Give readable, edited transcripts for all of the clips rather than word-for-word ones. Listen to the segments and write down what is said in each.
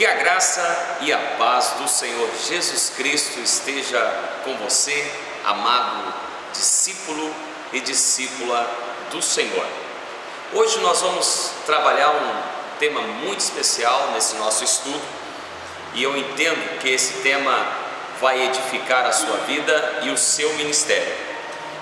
Que a graça e a paz do Senhor Jesus Cristo esteja com você, amado discípulo e discípula do Senhor. Hoje nós vamos trabalhar um tema muito especial nesse nosso estudo, e eu entendo que esse tema vai edificar a sua vida e o seu ministério.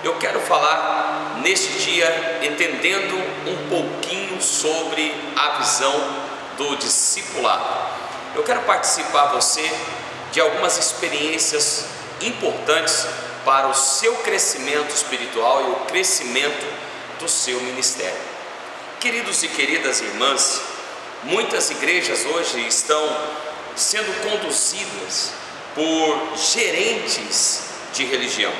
Eu quero falar neste dia entendendo um pouquinho sobre a visão do discipulado. Eu quero participar você de algumas experiências importantes para o seu crescimento espiritual e o crescimento do seu ministério. Queridos e queridas irmãs, muitas igrejas hoje estão sendo conduzidas por gerentes de religião.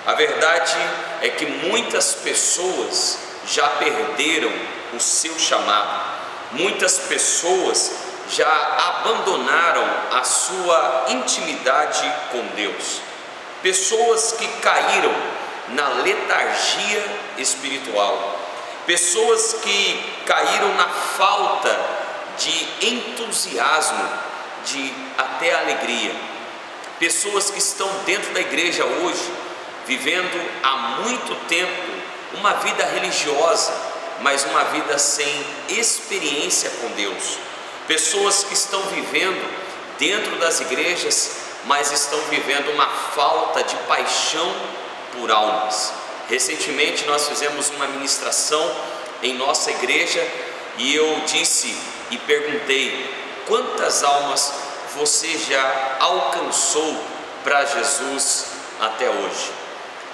A verdade é que muitas pessoas já perderam o seu chamado. Muitas pessoas já abandonaram a sua intimidade com Deus. Pessoas que caíram na letargia espiritual. Pessoas que caíram na falta de entusiasmo, de até alegria. Pessoas que estão dentro da igreja hoje, vivendo há muito tempo uma vida religiosa, mas uma vida sem experiência com Deus. Pessoas que estão vivendo dentro das igrejas, mas estão vivendo uma falta de paixão por almas. Recentemente nós fizemos uma ministração em nossa igreja e eu disse e perguntei: quantas almas você já alcançou para Jesus até hoje?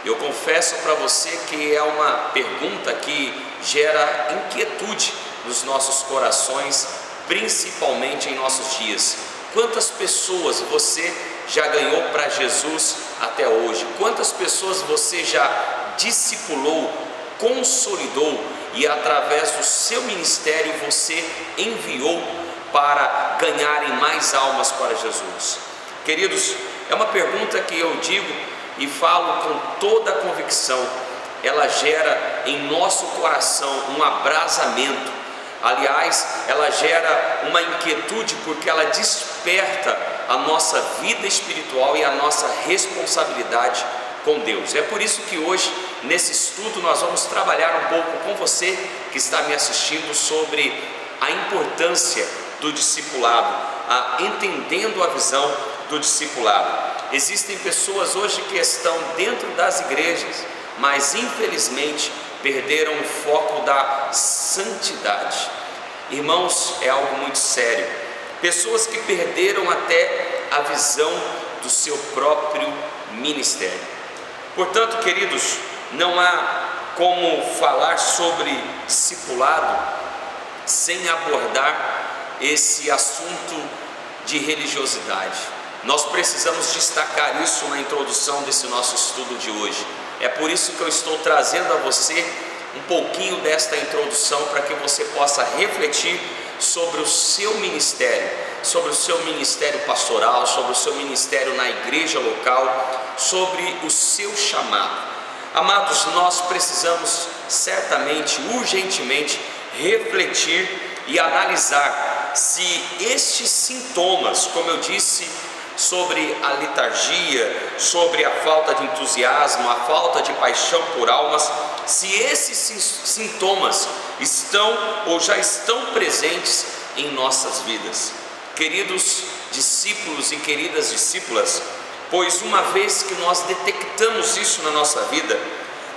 Eu confesso para você que é uma pergunta que gera inquietude nos nossos corações, principalmente em nossos dias. Quantas pessoas você já ganhou para Jesus até hoje? Quantas pessoas você já discipulou, consolidou e através do seu ministério você enviou para ganharem mais almas para Jesus? Queridos, é uma pergunta que eu digo e falo com toda a convicção. Ela gera em nosso coração um abrasamento. Aliás, ela gera uma inquietude porque ela desperta a nossa vida espiritual e a nossa responsabilidade com Deus. É por isso que hoje, nesse estudo, nós vamos trabalhar um pouco com você que está me assistindo sobre a importância do discipulado, entendendo a visão do discipulado. Existem pessoas hoje que estão dentro das igrejas, mas infelizmente perderam o foco da santidade. Irmãos, é algo muito sério. Pessoas que perderam até a visão do seu próprio ministério. Portanto, queridos, não há como falar sobre discipulado sem abordar esse assunto de religiosidade. Nós precisamos destacar isso na introdução desse nosso estudo de hoje. É por isso que eu estou trazendo a você um pouquinho desta introdução, para que você possa refletir sobre o seu ministério pastoral, sobre o seu ministério na igreja local, sobre o seu chamado. Amados, nós precisamos certamente, urgentemente, refletir e analisar se estes sintomas, como eu disse, sobre a letargia, sobre a falta de entusiasmo, a falta de paixão por almas, se esses sintomas estão ou já estão presentes em nossas vidas. Queridos discípulos e queridas discípulas, pois uma vez que nós detectamos isso na nossa vida,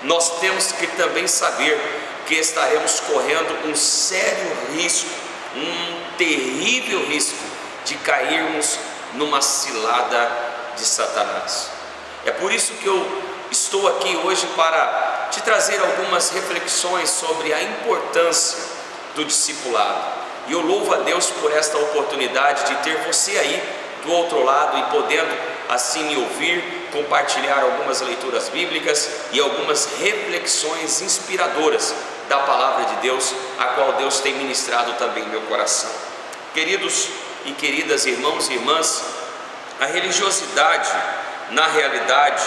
nós temos que também saber que estaremos correndo um sério risco, um terrível risco de cairmos numa cilada de Satanás. É por isso que eu estou aqui hoje para te trazer algumas reflexões sobre a importância do discipulado. E eu louvo a Deus por esta oportunidade de ter você aí do outro lado e podendo assim me ouvir, compartilhar algumas leituras bíblicas e algumas reflexões inspiradoras da palavra de Deus, a qual Deus tem ministrado também no meu coração. Queridos e queridas irmãos e irmãs, a religiosidade, na realidade,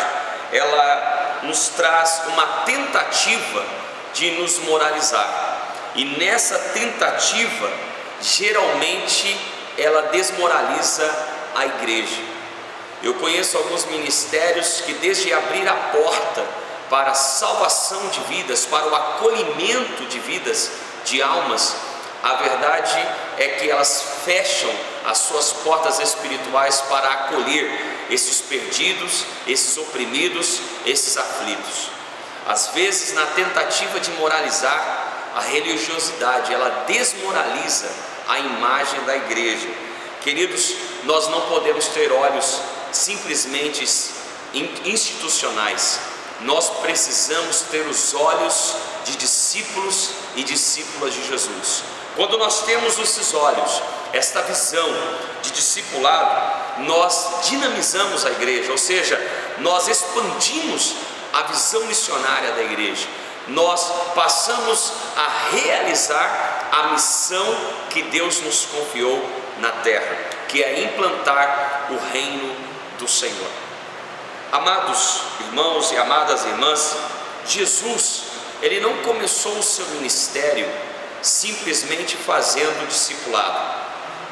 ela nos traz uma tentativa de nos moralizar. E nessa tentativa, geralmente ela desmoraliza a igreja. Eu conheço alguns ministérios que, desde abrir a porta para a salvação de vidas, para o acolhimento de vidas, de almas, a verdade é que elas fecham as suas portas espirituais para acolher esses perdidos, esses oprimidos, esses aflitos. Às vezes, na tentativa de moralizar, a religiosidade, ela desmoraliza a imagem da igreja. Queridos, nós não podemos ter olhos simplesmente institucionais. Nós precisamos ter os olhos de discípulos e discípulas de Jesus. Quando nós temos esses olhos, esta visão de discipulado, nós dinamizamos a igreja, ou seja, nós expandimos a visão missionária da igreja. Nós passamos a realizar a missão que Deus nos confiou na terra, que é implantar o reino do Senhor. Amados irmãos e amadas irmãs, Jesus, ele não começou o seu ministério simplesmente fazendo discipulado,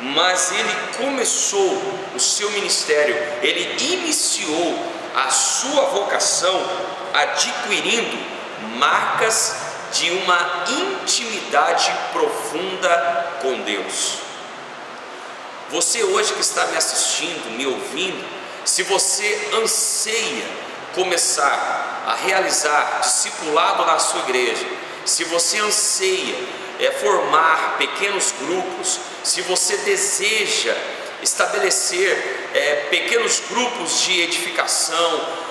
mas ele começou o seu ministério, ele iniciou a sua vocação adquirindo marcas de uma intimidade profunda com Deus. Você hoje que está me assistindo, me ouvindo, se você anseia começar a realizar discipulado na sua igreja, se você anseia formar pequenos grupos, se você deseja estabelecer pequenos grupos de edificação,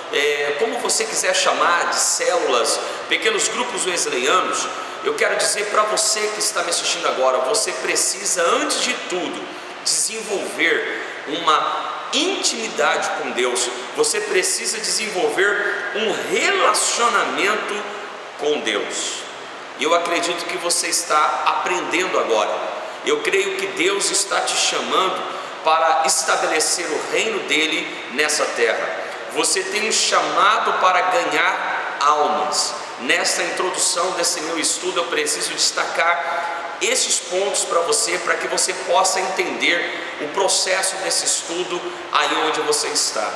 como você quiser chamar, de células, pequenos grupos wesleyanos, eu quero dizer para você que está me assistindo agora, você precisa, antes de tudo, desenvolver uma intimidade com Deus. Você precisa desenvolver um relacionamento com Deus. E eu acredito que você está aprendendo agora. Eu creio que Deus está te chamando para estabelecer o reino dele nessa terra. Você tem um chamado para ganhar almas. Nesta introdução desse meu estudo, eu preciso destacar esses pontos para você, para que você possa entender o processo desse estudo aí onde você está.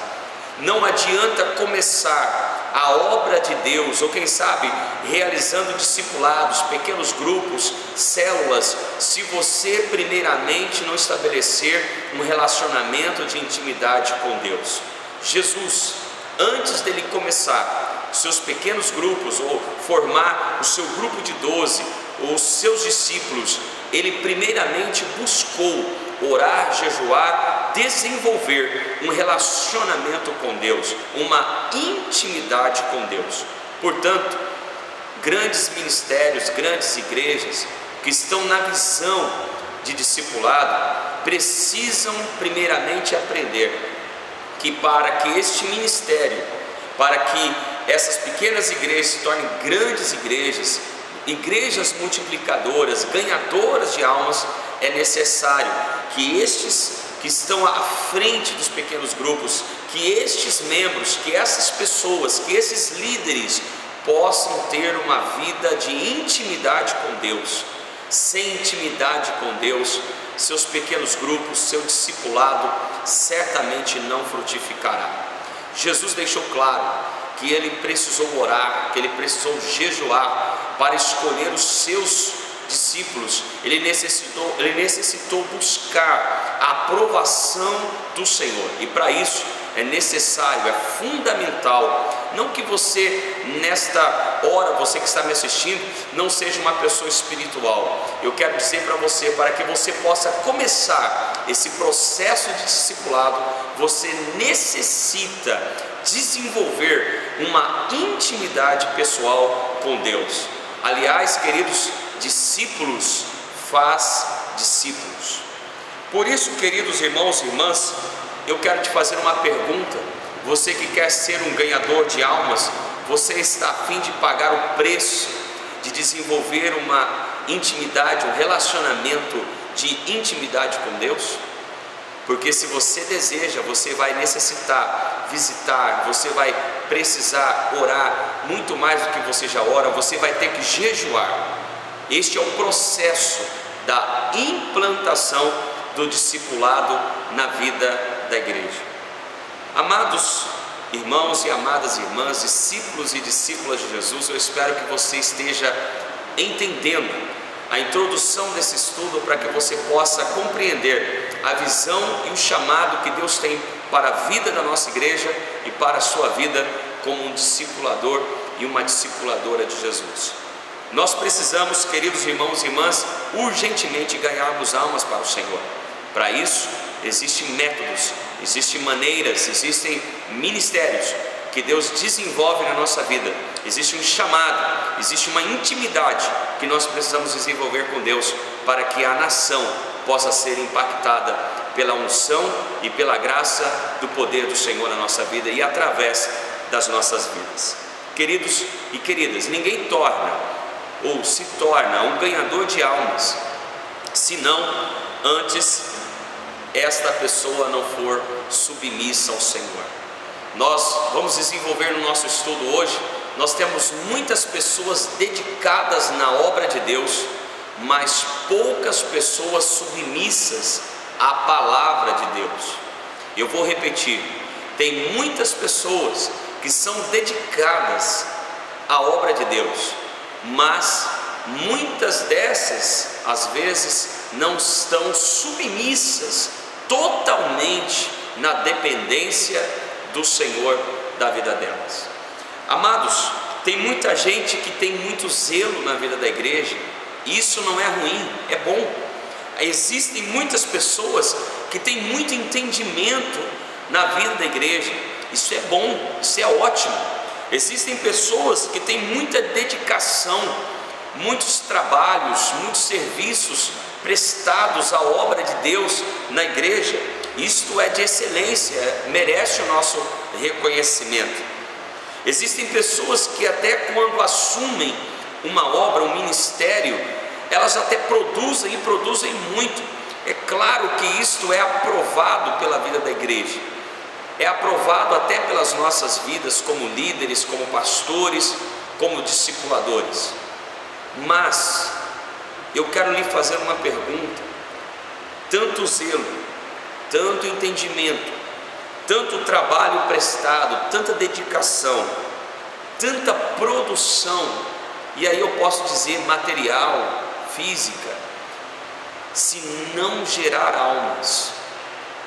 Não adianta começar a obra de Deus, ou quem sabe realizando discipulados, pequenos grupos, células, se você primeiramente não estabelecer um relacionamento de intimidade com Deus. Jesus, antes dele começar seus pequenos grupos, ou formar o seu grupo de 12, ou os seus discípulos, ele primeiramente buscou orar, jejuar, desenvolver um relacionamento com Deus, uma intimidade com Deus. Portanto, grandes ministérios, grandes igrejas que estão na visão de discipulado, precisam primeiramente aprender que para que este ministério, para que essas pequenas igrejas se tornem grandes igrejas, igrejas multiplicadoras, ganhadoras de almas, é necessário que estes que estão à frente dos pequenos grupos, que estes membros, que essas pessoas, que esses líderes possam ter uma vida de intimidade com Deus. Sem intimidade com Deus, seus pequenos grupos, seu discipulado certamente não frutificará. Jesus deixou claro que ele precisou orar, que ele precisou jejuar para escolher os seus discípulos. Ele necessitou buscar a aprovação do Senhor, e para isso é necessário, é fundamental, não que você nesta hora, você que está me assistindo, não seja uma pessoa espiritual. Eu quero dizer para você, para que você possa começar esse processo de discipulado, você necessita desenvolver uma intimidade pessoal com Deus. Aliás, queridos, discípulos faz discípulos. Por isso, queridos irmãos e irmãs, eu quero te fazer uma pergunta. Você que quer ser um ganhador de almas, você está a fim de pagar o preço de desenvolver uma intimidade, um relacionamento de intimidade com Deus? Porque se você deseja, você vai necessitar visitar, você vai precisar orar muito mais do que você já ora, você vai ter que jejuar. Este é o processo da implantação do discipulado na vida da igreja. Amados irmãos e amadas irmãs, discípulos e discípulas de Jesus, eu espero que você esteja entendendo a introdução desse estudo para que você possa compreender a visão e o chamado que Deus tem para a vida da nossa igreja e para a sua vida como um discipulador e uma discipuladora de Jesus. Nós precisamos, queridos irmãos e irmãs, urgentemente ganharmos almas para o Senhor. Para isso, existem métodos, existem maneiras, existem ministérios que Deus desenvolve na nossa vida. Existe um chamado, existe uma intimidade que nós precisamos desenvolver com Deus para que a nação possa ser impactada pela unção e pela graça do poder do Senhor na nossa vida e através das nossas vidas. Queridos e queridas, ninguém torna ou se torna um ganhador de almas se não antes esta pessoa não for submissa ao Senhor. Nós vamos desenvolver no nosso estudo hoje, nós temos muitas pessoas dedicadas na obra de Deus, mas poucas pessoas submissas à palavra de Deus. Eu vou repetir, tem muitas pessoas que são dedicadas à obra de Deus, mas muitas dessas, às vezes, não estão submissas totalmente na dependência do Senhor da vida delas. Amados, tem muita gente que tem muito zelo na vida da igreja. Isso não é ruim, é bom. Existem muitas pessoas que têm muito entendimento na vida da igreja. Isso é bom, isso é ótimo. Existem pessoas que têm muita dedicação, muitos trabalhos, muitos serviços prestados à obra de Deus na igreja. Isto é de excelência, merece o nosso reconhecimento. Existem pessoas que até quando assumem uma obra, um ministério, elas até produzem e produzem muito. É claro que isto é aprovado pela vida da igreja, é aprovado até pelas nossas vidas como líderes, como pastores, como discipuladores. Mas eu quero lhe fazer uma pergunta: tanto zelo, tanto entendimento, tanto trabalho prestado, tanta dedicação, tanta produção, e aí eu posso dizer material, física, se não gerar almas,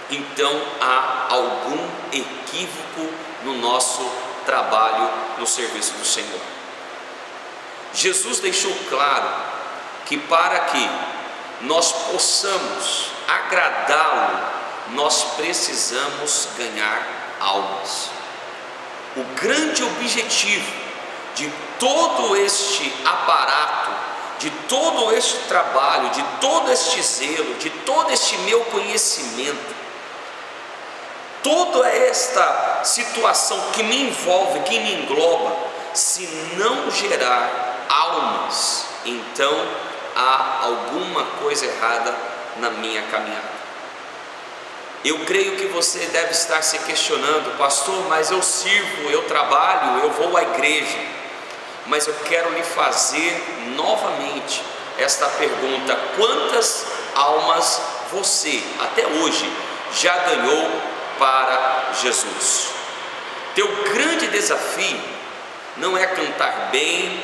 então há algum equívoco no nosso trabalho no serviço do Senhor. Jesus deixou claro que para que nós possamos agradá-lo, nós precisamos ganhar almas. O grande objetivo de todo este aparato, de todo este trabalho, de todo este zelo, de todo este meu conhecimento, toda esta situação que me envolve, que me engloba, se não gerar almas, então há alguma coisa errada na minha caminhada. Eu creio que você deve estar se questionando: pastor, mas eu sirvo, eu trabalho, eu vou à igreja. Mas eu quero lhe fazer novamente esta pergunta: quantas almas você até hoje já ganhou para Jesus? Teu grande desafio não é cantar bem,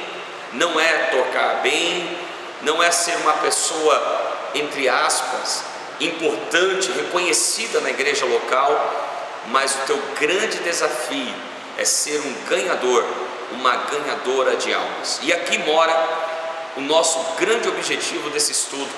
não é tocar bem, não é ser uma pessoa, entre aspas, importante, reconhecida na igreja local, mas o teu grande desafio é ser um ganhador, uma ganhadora de almas. E aqui mora o nosso grande objetivo desse estudo,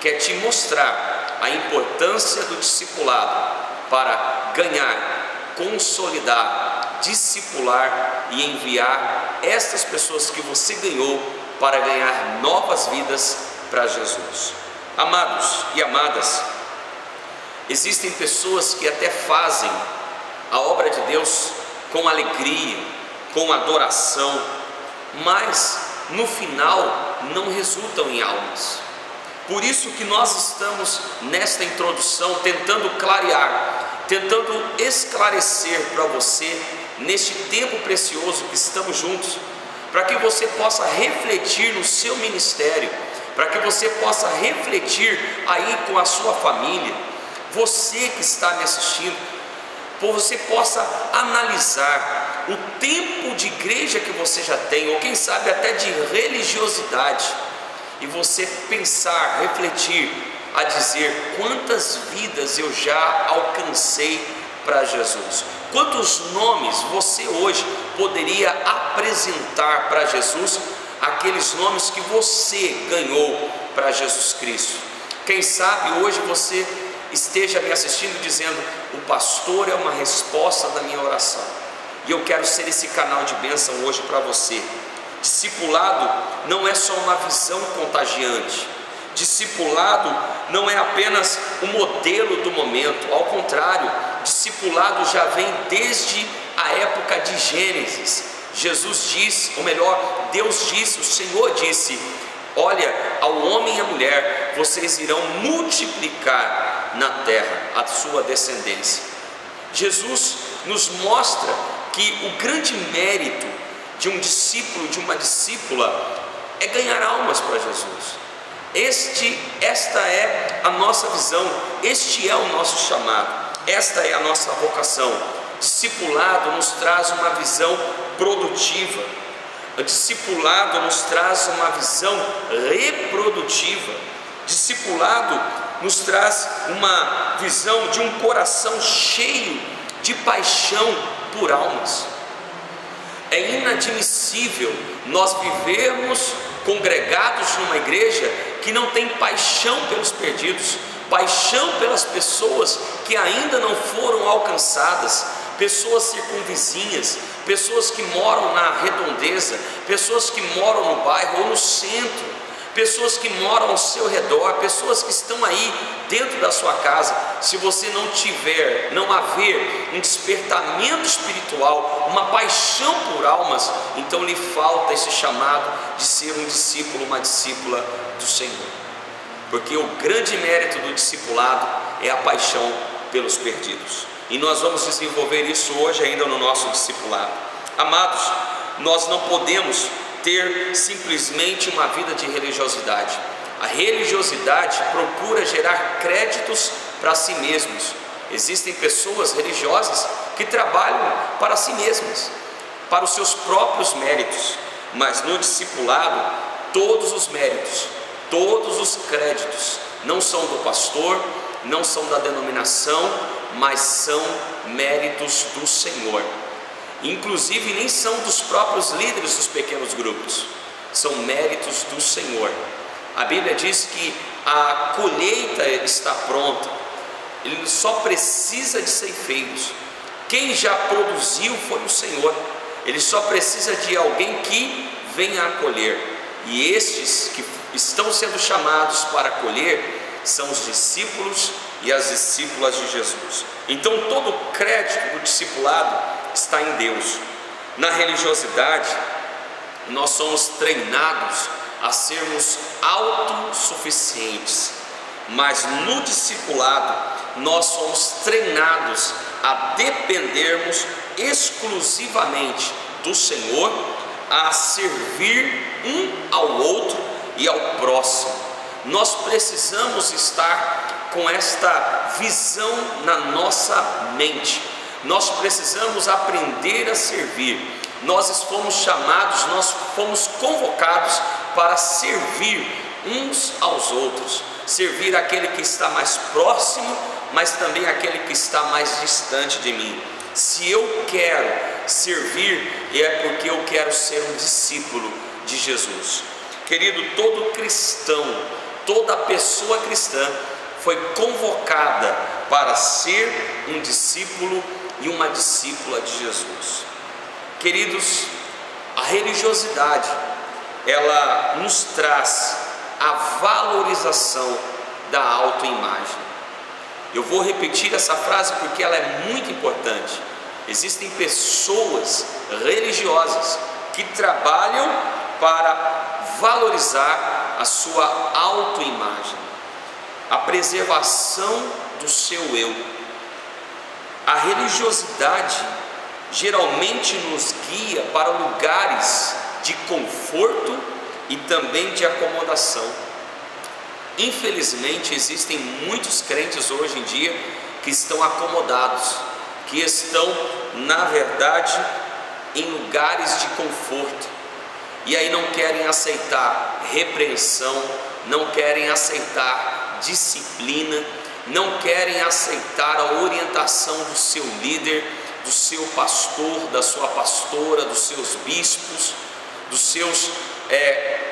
que é te mostrar a importância do discipulado para ganhar, consolidar, discipular e enviar estas pessoas que você ganhou para ganhar novas vidas para Jesus. Amados e amadas, existem pessoas que até fazem a obra de Deus com alegria, com adoração, mas no final não resultam em almas. Por isso que nós estamos nesta introdução tentando clarear, tentando esclarecer para você, neste tempo precioso que estamos juntos, para que você possa refletir no seu ministério, para que você possa refletir aí com a sua família, você que está me assistindo, para você possa analisar o tempo de igreja que você já tem, ou quem sabe até de religiosidade, e você pensar, refletir, a dizer: quantas vidas eu já alcancei para Jesus? Quantos nomes você hoje poderia apresentar para Jesus, aqueles nomes que você ganhou para Jesus Cristo? Quem sabe hoje você esteja me assistindo dizendo: o pastor é uma resposta da minha oração, e eu quero ser esse canal de bênção hoje para você. Discipulado não é só uma visão contagiante, discipulado não é apenas o modelo do momento, ao contrário, discipulado já vem desde a época de Gênesis. Jesus disse, ou melhor, Deus disse, o Senhor disse: olha, ao homem e à mulher vocês irão multiplicar na terra a sua descendência. Jesus nos mostra que o grande mérito de um discípulo, de uma discípula, é ganhar almas para Jesus. Esta é a nossa visão, este é o nosso chamado, esta é a nossa vocação. Discipulado nos traz uma visão produtiva, o discipulado nos traz uma visão reprodutiva, discipulado nos traz uma visão de um coração cheio de paixão por almas. É inadmissível nós vivermos congregados numa igreja que não tem paixão pelos perdidos, paixão pelas pessoas que ainda não foram alcançadas, pessoas circunvizinhas, pessoas que moram na redondeza, pessoas que moram no bairro ou no centro, pessoas que moram ao seu redor, pessoas que estão aí dentro da sua casa. Se você não haver um despertamento espiritual, uma paixão por almas, então lhe falta esse chamado de ser um discípulo, uma discípula do Senhor. Porque o grande mérito do discipulado é a paixão pelos perdidos, e nós vamos desenvolver isso hoje ainda no nosso discipulado. Amados, nós não podemos ter simplesmente uma vida de religiosidade. A religiosidade procura gerar créditos para si mesmos. Existem pessoas religiosas que trabalham para si mesmas, para os seus próprios méritos, mas no discipulado, todos os méritos, todos os créditos não são do pastor, não são da denominação, mas são méritos do Senhor. Inclusive nem são dos próprios líderes dos pequenos grupos, são méritos do Senhor. A Bíblia diz que a colheita está pronta, ele só precisa de ceifeiros. Quem já produziu foi o Senhor, ele só precisa de alguém que venha a colher, e estes que estão sendo chamados para colher são os discípulos e as discípulas de Jesus. Então todo o crédito do discipulado está em Deus. Na religiosidade, nós somos treinados a sermos autossuficientes, mas no discipulado, nós somos treinados a dependermos exclusivamente do Senhor, a servir um ao outro e ao próximo. Nós precisamos estar com esta visão na nossa mente. Nós precisamos aprender a servir. Nós fomos chamados, nós fomos convocados para servir uns aos outros, servir aquele que está mais próximo, mas também aquele que está mais distante de mim. Se eu quero servir, é porque eu quero ser um discípulo de Jesus. Querido, todo cristão, toda pessoa cristã foi convocada para ser um discípulo e uma discípula de Jesus. Queridos, a religiosidade, ela nos traz a valorização da autoimagem. Eu vou repetir essa frase porque ela é muito importante. Existem pessoas religiosas que trabalham para valorizar a sua autoimagem, a preservação do seu eu. A religiosidade geralmente nos guia para lugares de conforto e também de acomodação. Infelizmente existem muitos crentes hoje em dia que estão acomodados, que estão, na verdade, em lugares de conforto, e aí não querem aceitar repreensão, não querem aceitar disciplina, não querem aceitar a orientação do seu líder, do seu pastor, da sua pastora, dos seus bispos, dos seus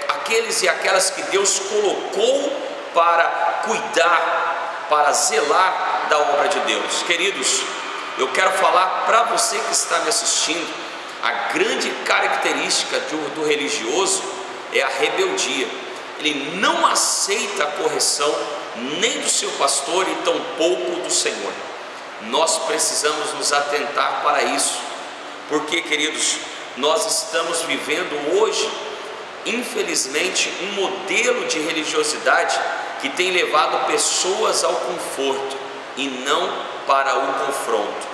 aqueles e aquelas que Deus colocou para cuidar, para zelar da obra de Deus. Queridos, eu quero falar para você que está me assistindo, a grande característica do religioso é a rebeldia. Ele não aceita a correção nem do seu pastor e tampouco do Senhor. Nós precisamos nos atentar para isso, porque, queridos, nós estamos vivendo hoje, infelizmente, um modelo de religiosidade que tem levado pessoas ao conforto e não para o confronto.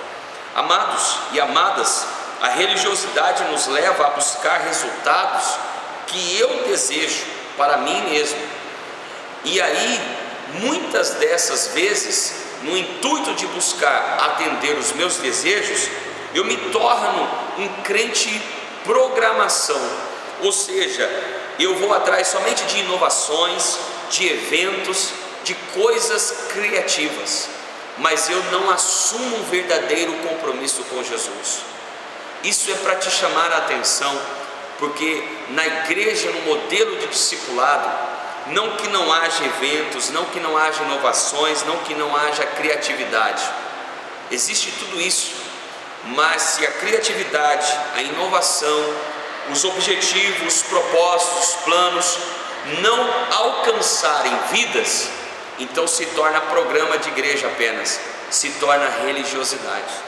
Amados e amadas, a religiosidade nos leva a buscar resultados que eu desejo para mim mesmo, e aí muitas dessas vezes, no intuito de buscar atender os meus desejos, eu me torno um crente programação, ou seja, eu vou atrás somente de inovações, de eventos, de coisas criativas, mas eu não assumo um verdadeiro compromisso com Jesus. Isso é para te chamar a atenção, porque na igreja, no modelo de discipulado, não que não haja eventos, não que não haja inovações, não que não haja criatividade, existe tudo isso, mas se a criatividade, a inovação, os objetivos, os propósitos, os planos não alcançarem vidas, então se torna programa de igreja apenas, se torna religiosidade.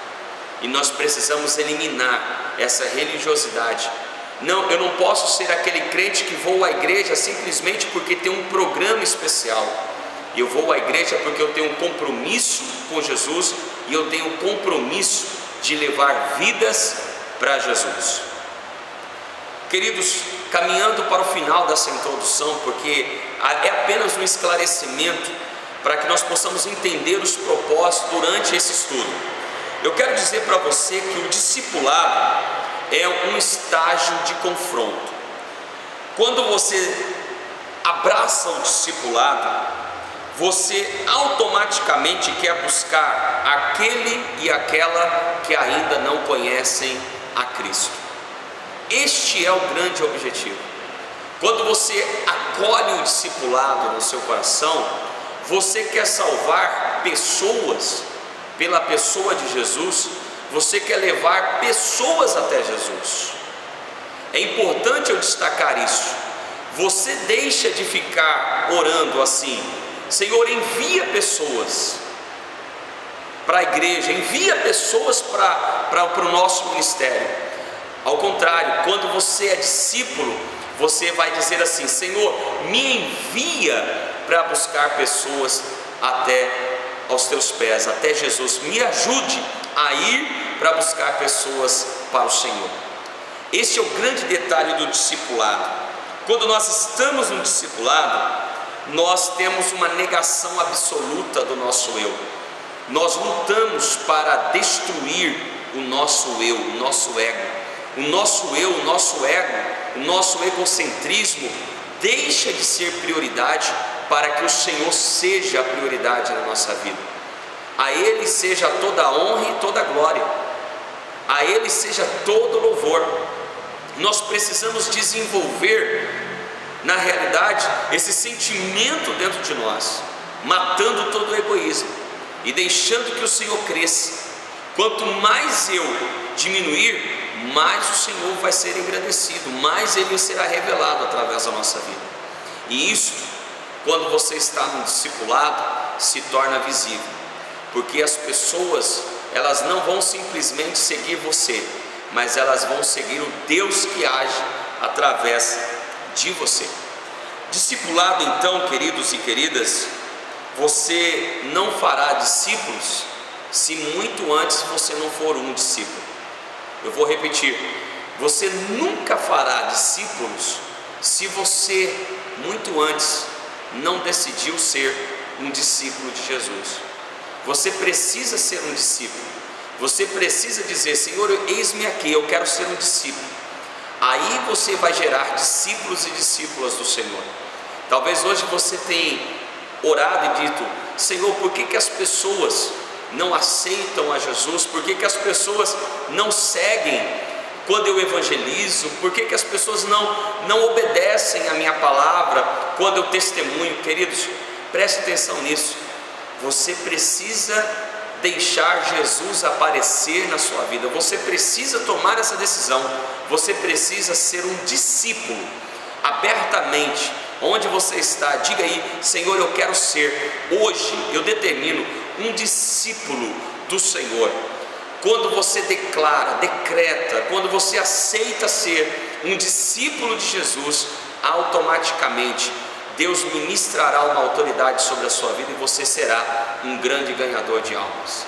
E nós precisamos eliminar essa religiosidade. Não, eu não posso ser aquele crente que vou à igreja simplesmente porque tem um programa especial. Eu vou à igreja porque eu tenho um compromisso com Jesus e eu tenho um compromisso de levar vidas para Jesus. Queridos, caminhando para o final dessa introdução, porque é apenas um esclarecimento para que nós possamos entender os propósitos durante esse estudo. Eu quero dizer para você que o discipulado é um estágio de confronto. Quando você abraça o discipulado, você automaticamente quer buscar aquele e aquela que ainda não conhecem a Cristo. Este é o grande objetivo. Quando você acolhe o discipulado no seu coração, você quer salvar pessoas pela pessoa de Jesus, você quer levar pessoas até Jesus. É importante eu destacar isso. Você deixa de ficar orando assim: Senhor, envia pessoas para a igreja, envia pessoas para o nosso ministério. Ao contrário, quando você é discípulo, você vai dizer assim: Senhor, me envia para buscar pessoas até aos teus pés, até Jesus. Me ajude a ir para buscar pessoas para o Senhor. Este é o grande detalhe do discipulado. Quando nós estamos no discipulado, nós temos uma negação absoluta do nosso eu. Nós lutamos para destruir o nosso eu, o nosso ego. O nosso eu, o nosso ego, o nosso egocentrismo deixa de ser prioridade para que o Senhor seja a prioridade na nossa vida. A Ele seja toda a honra e toda a glória, a Ele seja todo o louvor. Nós precisamos desenvolver, na realidade, esse sentimento dentro de nós, matando todo o egoísmo e deixando que o Senhor cresça. Quanto mais eu diminuir, mais o Senhor vai ser engrandecido, mais Ele será revelado através da nossa vida. E isso, quando você está no discipulado, se torna visível, porque as pessoas, elas não vão simplesmente seguir você, mas elas vão seguir o Deus que age através de você. Discipulado, então, queridos e queridas, você não fará discípulos se muito antes você não for um discípulo. Eu vou repetir: você nunca fará discípulos se você muito antes não decidiu ser um discípulo de Jesus. Você precisa ser um discípulo. Você precisa dizer: Senhor, eis-me aqui, eu quero ser um discípulo. Aí você vai gerar discípulos e discípulas do Senhor. Talvez hoje você tenha orado e dito: Senhor, por que as pessoas não aceitam a Jesus? Por que as pessoas não seguem quando eu evangelizo? Por que as pessoas não obedecem a minha palavra quando eu testemunho? Queridos, preste atenção nisso. Você precisa deixar Jesus aparecer na sua vida. Você precisa tomar essa decisão. Você precisa ser um discípulo abertamente. Onde você está, diga aí: Senhor, eu quero ser, hoje eu determino, um discípulo do Senhor. Quando você declara, decreta, quando você aceita ser um discípulo de Jesus, automaticamente Deus ministrará uma autoridade sobre a sua vida e você será um grande ganhador de almas.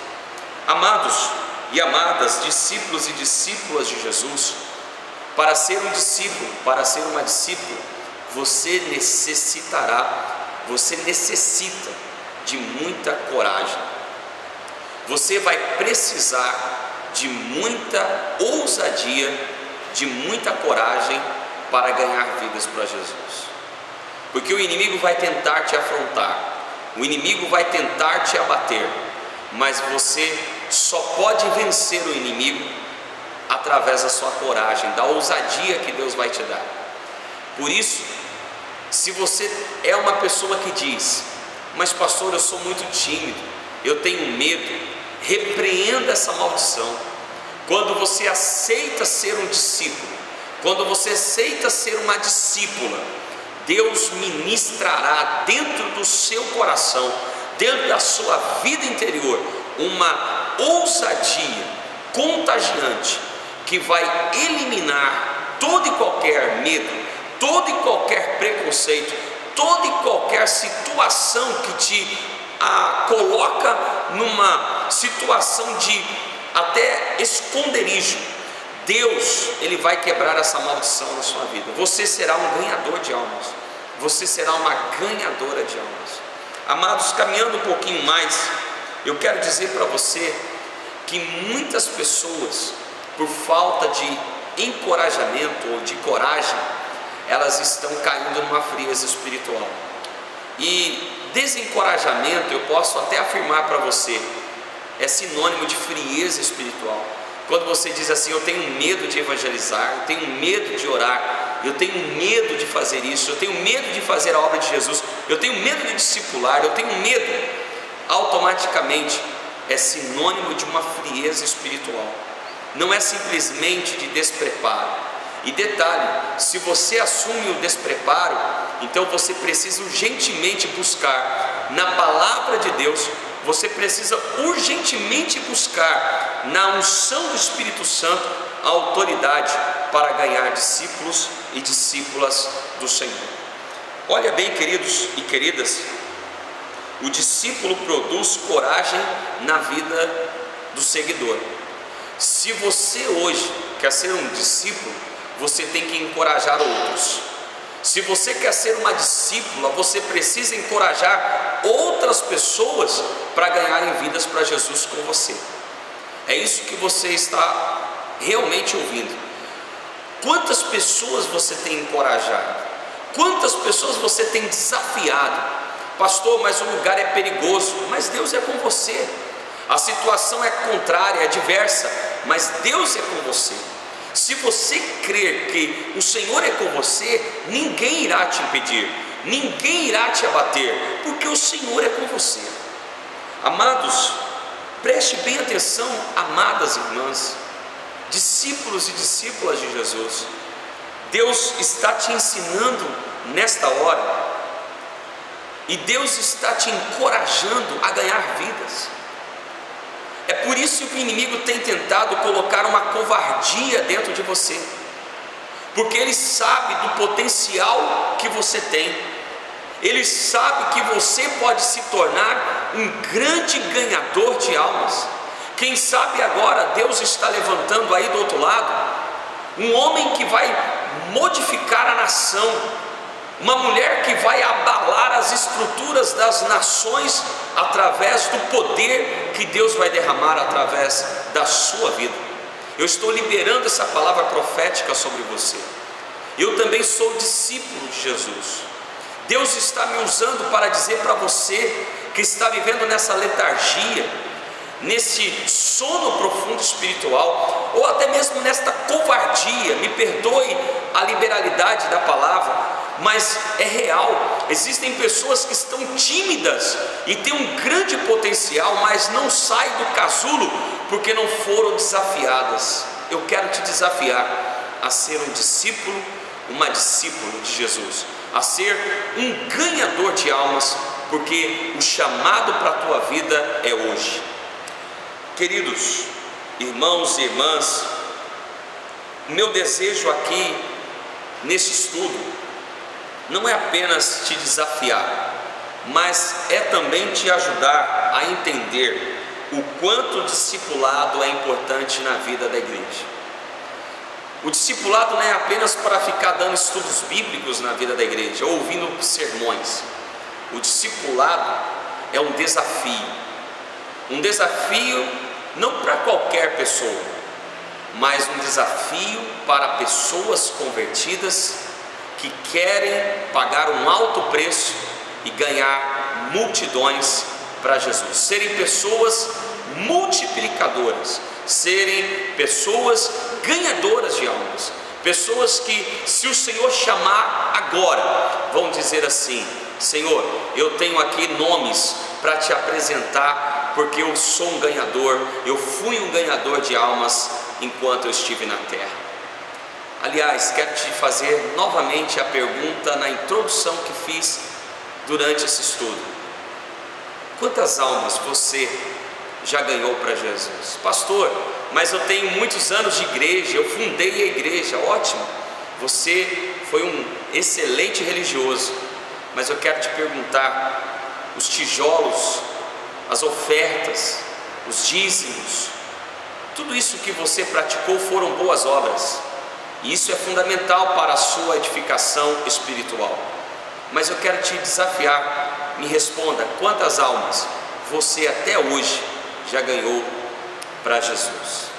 Amados e amadas, discípulos e discípulas de Jesus, para ser um discípulo, para ser uma discípula, você necessita de muita coragem. Você vai precisar de muita ousadia, de muita coragem para ganhar vidas para Jesus. Porque o inimigo vai tentar te afrontar, o inimigo vai tentar te abater, mas você só pode vencer o inimigo através da sua coragem, da ousadia que Deus vai te dar. Por isso, se você é uma pessoa que diz: mas pastor, eu sou muito tímido, eu tenho medo, repreenda essa maldição. Quando você aceita ser um discípulo, quando você aceita ser uma discípula, Deus ministrará dentro do seu coração, dentro da sua vida interior, uma ousadia contagiante que vai eliminar todo e qualquer medo, todo e qualquer preconceito, toda e qualquer situação que te coloca numa situação de até esconderijo. Deus, Ele vai quebrar essa maldição na sua vida. Você será um ganhador de almas. Você será uma ganhadora de almas. Amados, caminhando um pouquinho mais, eu quero dizer para você que muitas pessoas, por falta de encorajamento ou de coragem, elas estão caindo numa frieza espiritual. E desencorajamento, eu posso até afirmar para você, é sinônimo de frieza espiritual. Quando você diz assim: eu tenho medo de evangelizar, eu tenho medo de orar, eu tenho medo de fazer isso, eu tenho medo de fazer a obra de Jesus, eu tenho medo de discipular, eu tenho medo, automaticamente é sinônimo de uma frieza espiritual. Não é simplesmente de despreparo. E detalhe, se você assume o despreparo, então você precisa urgentemente buscar na palavra de Deus, você precisa urgentemente buscar na unção do Espírito Santo a autoridade para ganhar discípulos e discípulas do Senhor. Olha bem, queridos e queridas, o discípulo produz coragem na vida do seguidor. Se você hoje quer ser um discípulo, você tem que encorajar outros. Se você quer ser uma discípula, você precisa encorajar outras pessoas para ganharem vidas para Jesus com você. É isso que você está realmente ouvindo. Quantas pessoas você tem encorajado? Quantas pessoas você tem desafiado? Pastor, mas o lugar é perigoso. Mas Deus é com você. A situação é contrária, é adversa, mas Deus é com você. Se você crer que o Senhor é com você, ninguém irá te impedir, ninguém irá te abater, porque o Senhor é com você. Amados, preste bem atenção, amadas irmãs, discípulos e discípulas de Jesus. Deus está te ensinando nesta hora, e Deus está te encorajando a ganhar vidas. É por isso que o inimigo tem tentado colocar uma covardia dentro de você, porque ele sabe do potencial que você tem, ele sabe que você pode se tornar um grande ganhador de almas. Quem sabe agora Deus está levantando aí do outro lado um homem que vai modificar a nação, uma mulher que vai abalar as estruturas das nações através do poder que Deus vai derramar através da sua vida. Eu estou liberando essa palavra profética sobre você. Eu também sou discípulo de Jesus. Deus está me usando para dizer para você que está vivendo nessa letargia, nesse sono profundo espiritual, ou até mesmo nesta covardia, me perdoe a liberalidade da palavra, mas é real. Existem pessoas que estão tímidas e têm um grande potencial, mas não saem do casulo porque não foram desafiadas. Eu quero te desafiar a ser um discípulo, uma discípula de Jesus, a ser um ganhador de almas, porque o chamado para a tua vida é hoje. Queridos irmãos e irmãs, meu desejo aqui nesse estudo não é apenas te desafiar, mas é também te ajudar a entender o quanto o discipulado é importante na vida da igreja. O discipulado não é apenas para ficar dando estudos bíblicos na vida da igreja, ou ouvindo sermões. O discipulado é um desafio não para qualquer pessoa, mas um desafio para pessoas convertidas que querem pagar um alto preço e ganhar multidões para Jesus, serem pessoas multiplicadoras, serem pessoas ganhadoras de almas, pessoas que, se o Senhor chamar agora, vão dizer assim: Senhor, eu tenho aqui nomes para te apresentar, porque eu sou um ganhador, eu fui um ganhador de almas enquanto eu estive na terra. Aliás, quero te fazer novamente a pergunta na introdução que fiz durante esse estudo: quantas almas você já ganhou para Jesus? Pastor, mas eu tenho muitos anos de igreja, eu fundei a igreja. Ótimo, você foi um excelente religioso, mas eu quero te perguntar: os tijolos, as ofertas, os dízimos, tudo isso que você praticou foram boas obras, e isso é fundamental para a sua edificação espiritual. Mas eu quero te desafiar, me responda: quantas almas você até hoje já ganhou para Jesus?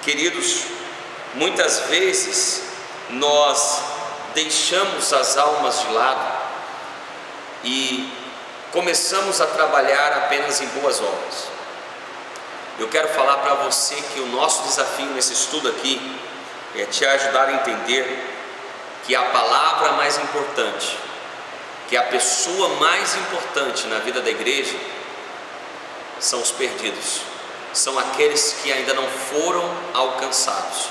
Queridos, muitas vezes nós deixamos as almas de lado e começamos a trabalhar apenas em boas obras. Eu quero falar para você que o nosso desafio nesse estudo aqui é te ajudar a entender que a palavra mais importante, que a pessoa mais importante na vida da igreja são os perdidos, são aqueles que ainda não foram alcançados,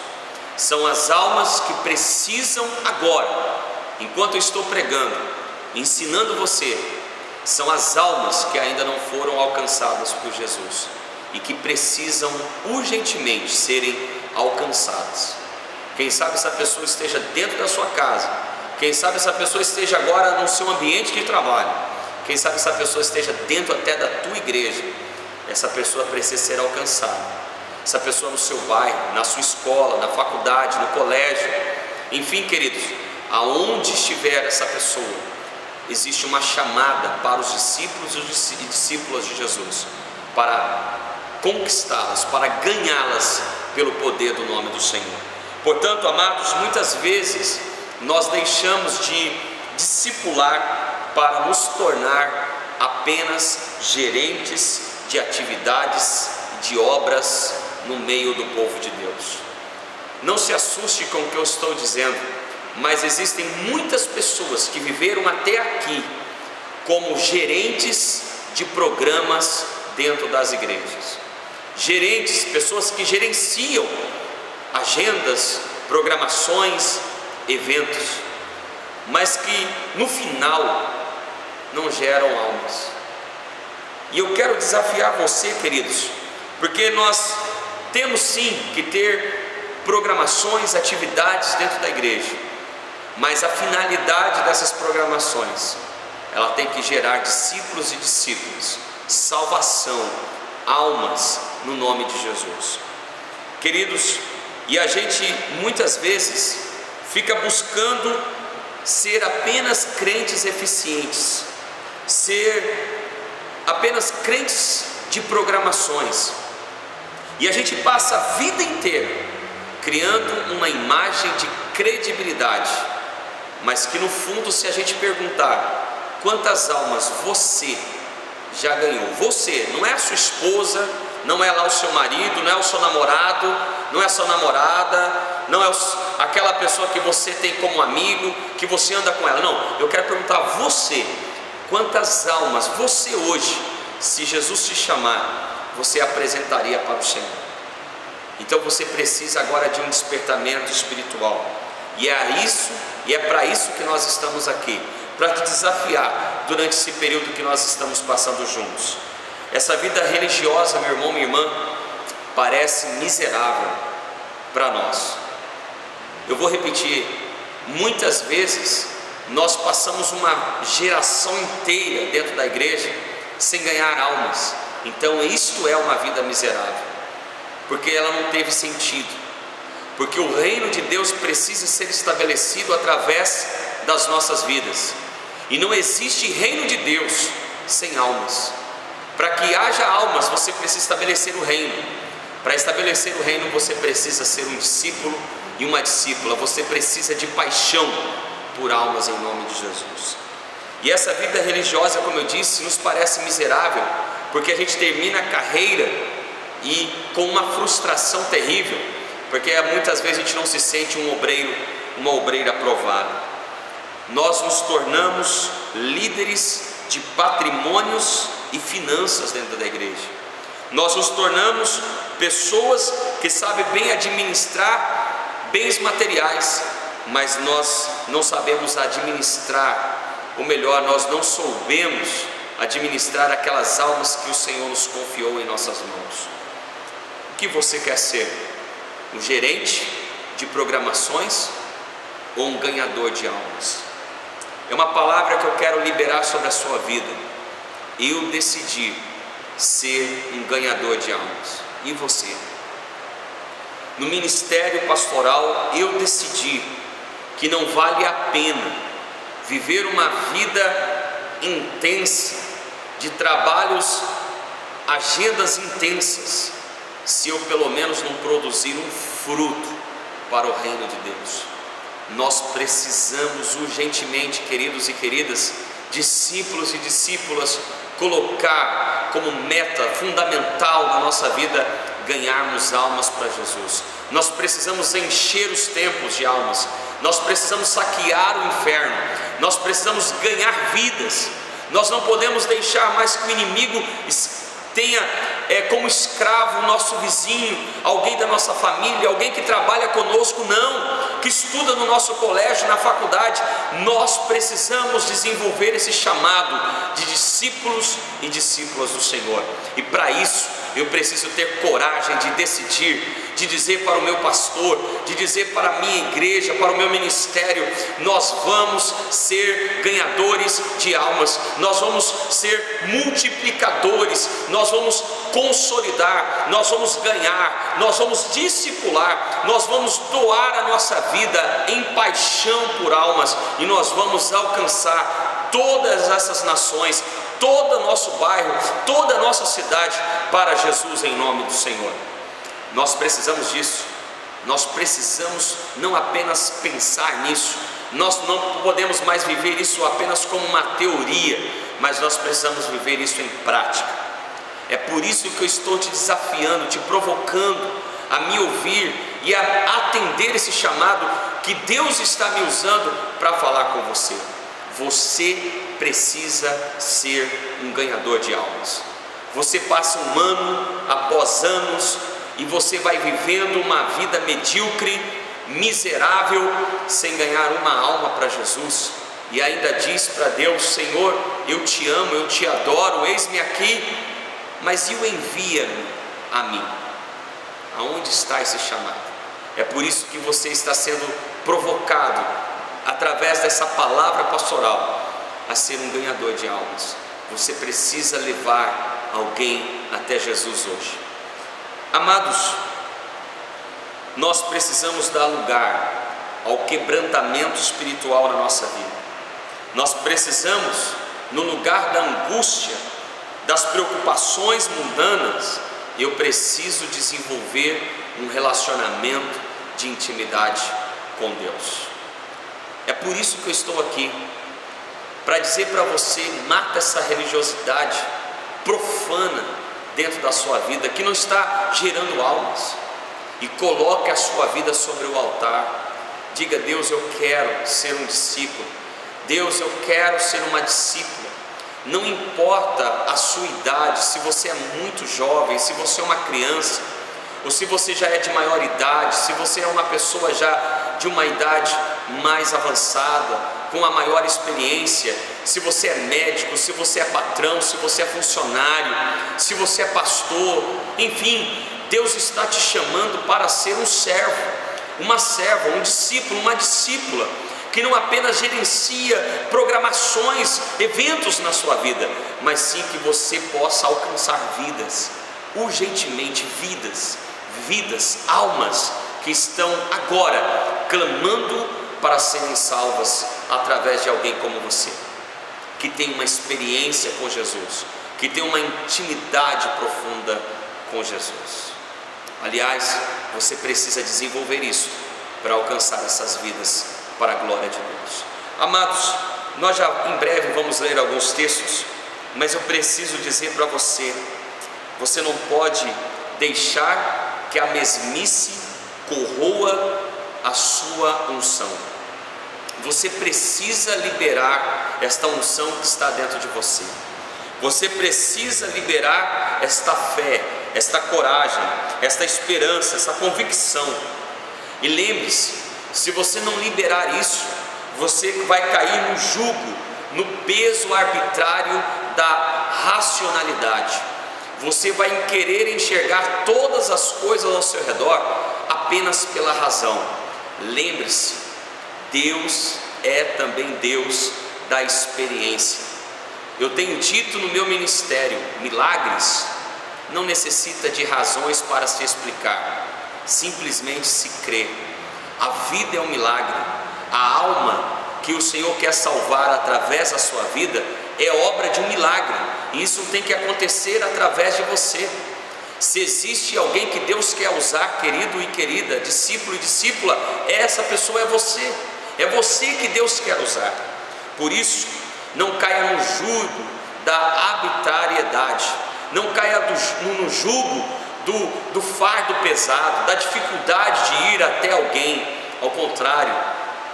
são as almas que precisam agora, enquanto eu estou pregando, ensinando você, são as almas que ainda não foram alcançadas por Jesus e que precisam urgentemente serem alcançadas. Quem sabe essa pessoa esteja dentro da sua casa, quem sabe essa pessoa esteja agora no seu ambiente de trabalho, quem sabe essa pessoa esteja dentro até da tua igreja. Essa pessoa precisa ser alcançada, essa pessoa no seu bairro, na sua escola, na faculdade, no colégio, enfim, queridos, aonde estiver essa pessoa, existe uma chamada para os discípulos e discípulas de Jesus, para conquistá-las, para ganhá-las pelo poder do nome do Senhor. Portanto, amados, muitas vezes nós deixamos de discipular para nos tornar apenas gerentes de atividades, de obras no meio do povo de Deus. Não se assuste com o que eu estou dizendo, mas existem muitas pessoas que viveram até aqui como gerentes de programas dentro das igrejas, gerentes, pessoas que gerenciam agendas, programações, eventos, mas que no final não geram almas. E eu quero desafiar você, queridos, porque nós temos sim que ter programações, atividades dentro da igreja, mas a finalidade dessas programações, ela tem que gerar discípulos e discípulas, salvação, almas no nome de Jesus. Queridos, e a gente muitas vezes fica buscando ser apenas crentes eficientes, ser apenas crentes de programações, e a gente passa a vida inteira criando uma imagem de credibilidade, mas que no fundo, se a gente perguntar quantas almas você já ganhou, você, não é a sua esposa, não é lá o seu marido, não é o seu namorado, não é a sua namorada, não é aquela pessoa que você tem como amigo, que você anda com ela, não, eu quero perguntar a você, quantas almas você hoje, se Jesus te chamar, você apresentaria para o Senhor? Então você precisa agora de um despertamento espiritual, e é para isso que nós estamos aqui, para te desafiar durante esse período que nós estamos passando juntos. Essa vida religiosa, meu irmão, minha irmã, parece miserável para nós. Eu vou repetir, muitas vezes nós passamos uma geração inteira dentro da igreja sem ganhar almas. Então isto é uma vida miserável, porque ela não teve sentido, porque o reino de Deus precisa ser estabelecido através das nossas vidas, e não existe reino de Deus sem almas. Para que haja almas, você precisa estabelecer o reino. Para estabelecer o reino, você precisa ser um discípulo e uma discípula. Você precisa de paixão por almas em nome de Jesus. E essa vida religiosa, como eu disse, nos parece miserável, porque a gente termina a carreira e com uma frustração terrível, porque muitas vezes a gente não se sente um obreiro, uma obreira aprovada. Nós nos tornamos líderes de patrimônios e finanças dentro da igreja. Nós nos tornamos pessoas que sabem bem administrar bens materiais, mas nós não sabemos administrar, ou melhor, nós não soubemos administrar aquelas almas que o Senhor nos confiou em nossas mãos. O que você quer ser? Um gerente de programações ou um ganhador de almas? É uma palavra que eu quero liberar sobre a sua vida. Eu decidi ser um ganhador de almas. E você? No ministério pastoral, eu decidi que não vale a pena viver uma vida intensa, de trabalhos, agendas intensas, se eu pelo menos não produzir um fruto para o reino de Deus. Nós precisamos urgentemente, queridos e queridas, discípulos e discípulas, colocar como meta fundamental na nossa vida ganharmos almas para Jesus. Nós precisamos encher os templos de almas, nós precisamos saquear o inferno, nós precisamos ganhar vidas. Nós não podemos deixar mais que o inimigo tenha como escravo o nosso vizinho, alguém da nossa família, alguém que trabalha conosco, não, que estuda no nosso colégio, na faculdade. Nós precisamos desenvolver esse chamado de discípulos e discípulas do Senhor, e para isso eu preciso ter coragem de decidir, de dizer para o meu pastor, de dizer para a minha igreja, para o meu ministério: nós vamos ser ganhadores de almas, nós vamos ser multiplicadores, nós vamos consolidar, nós vamos ganhar, nós vamos discipular, nós vamos doar a nossa vida em paixão por almas, e nós vamos alcançar todas essas nações, todo o nosso bairro, toda a nossa cidade para Jesus em nome do Senhor. Nós precisamos disso. Nós precisamos não apenas pensar nisso, nós não podemos mais viver isso apenas como uma teoria, mas nós precisamos viver isso em prática. É por isso que eu estou te desafiando, te provocando a me ouvir e a atender esse chamado que Deus está me usando para falar com você. Você precisa ser um ganhador de almas. Você passa um ano após anos e você vai vivendo uma vida medíocre, miserável, sem ganhar uma alma para Jesus, e ainda diz para Deus: Senhor, eu te amo, eu te adoro, eis-me aqui, mas e o envia-me a mim? Aonde está esse chamado? É por isso que você está sendo provocado, através dessa palavra pastoral, a ser um ganhador de almas. Você precisa levar alguém até Jesus hoje. Amados, nós precisamos dar lugar ao quebrantamento espiritual na nossa vida. Nós precisamos, no lugar da angústia, das preocupações mundanas, eu preciso desenvolver um relacionamento de intimidade com Deus. É por isso que eu estou aqui, para dizer para você: mata essa religiosidade profana dentro da sua vida, que não está gerando almas, e coloque a sua vida sobre o altar. Diga: Deus, eu quero ser um discípulo. Deus, eu quero ser uma discípula. Não importa a sua idade, se você é muito jovem, se você é uma criança, ou se você já é de maior idade, se você é uma pessoa já de uma idade mais avançada, com uma maior experiência, se você é médico, se você é patrão, se você é funcionário, se você é pastor, enfim, Deus está te chamando para ser um servo, uma serva, um discípulo, uma discípula, que não apenas gerencia programações, eventos na sua vida, mas sim que você possa alcançar vidas, urgentemente vidas, almas que estão agora clamando para serem salvas através de alguém como você, que tem uma experiência com Jesus, que tem uma intimidade profunda com Jesus. Aliás, você precisa desenvolver isso para alcançar essas vidas para a glória de Deus. Amados, nós já em breve vamos ler alguns textos, mas eu preciso dizer para você: você não pode deixar que a mesmice corroa a sua unção. Você precisa liberar esta unção que está dentro de você. Você precisa liberar esta fé, esta coragem, esta esperança, essa convicção. E lembre-se, se você não liberar isso, você vai cair no jugo, no peso arbitrário da racionalidade. Você vai querer enxergar todas as coisas ao seu redor apenas pela razão. Lembre-se, Deus é também Deus da experiência. Eu tenho dito no meu ministério: milagres não necessita de razões para se explicar, simplesmente se crê. A vida é um milagre. A alma que o Senhor quer salvar através da sua vida é obra de um milagre, e isso tem que acontecer através de você. Se existe alguém que Deus quer usar, querido e querida, discípulo e discípula, essa pessoa é você. É você que Deus quer usar. Por isso, não caia no jugo da arbitrariedade, não caia no jugo do fardo pesado, da dificuldade de ir até alguém. Ao contrário,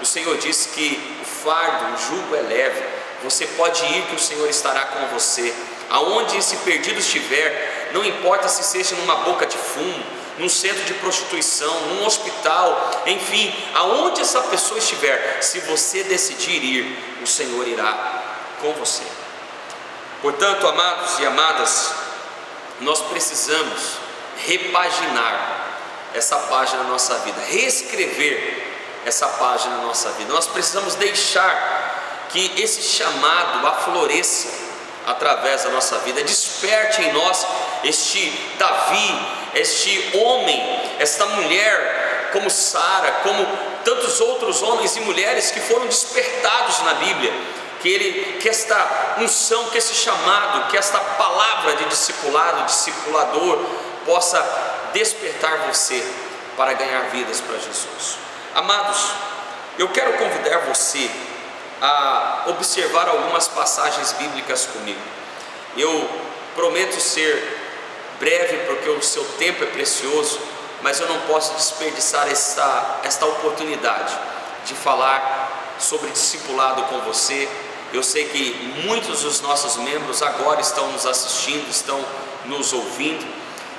o Senhor diz que o fardo, o jugo é leve. Você pode ir, que o Senhor estará com você. Aonde esse perdido estiver, não importa se seja numa boca de fumo, num centro de prostituição, num hospital, enfim, aonde essa pessoa estiver, se você decidir ir, o Senhor irá com você. Portanto, amados e amadas, nós precisamos repaginar essa página na nossa vida, reescrever essa página na nossa vida. Nós precisamos deixar que esse chamado afloresça através da nossa vida, desperte em nós este Davi, este homem, esta mulher, como Sara, como tantos outros homens e mulheres que foram despertados na Bíblia. Que esta unção, que esse chamado, que esta palavra de discipulado, discipulador, possa despertar você para ganhar vidas para Jesus. Amados, eu quero convidar você a observar algumas passagens bíblicas comigo. Eu prometo ser breve, porque o seu tempo é precioso, mas eu não posso desperdiçar esta oportunidade de falar sobre discipulado com você. Eu sei que muitos dos nossos membros agora estão nos assistindo, estão nos ouvindo,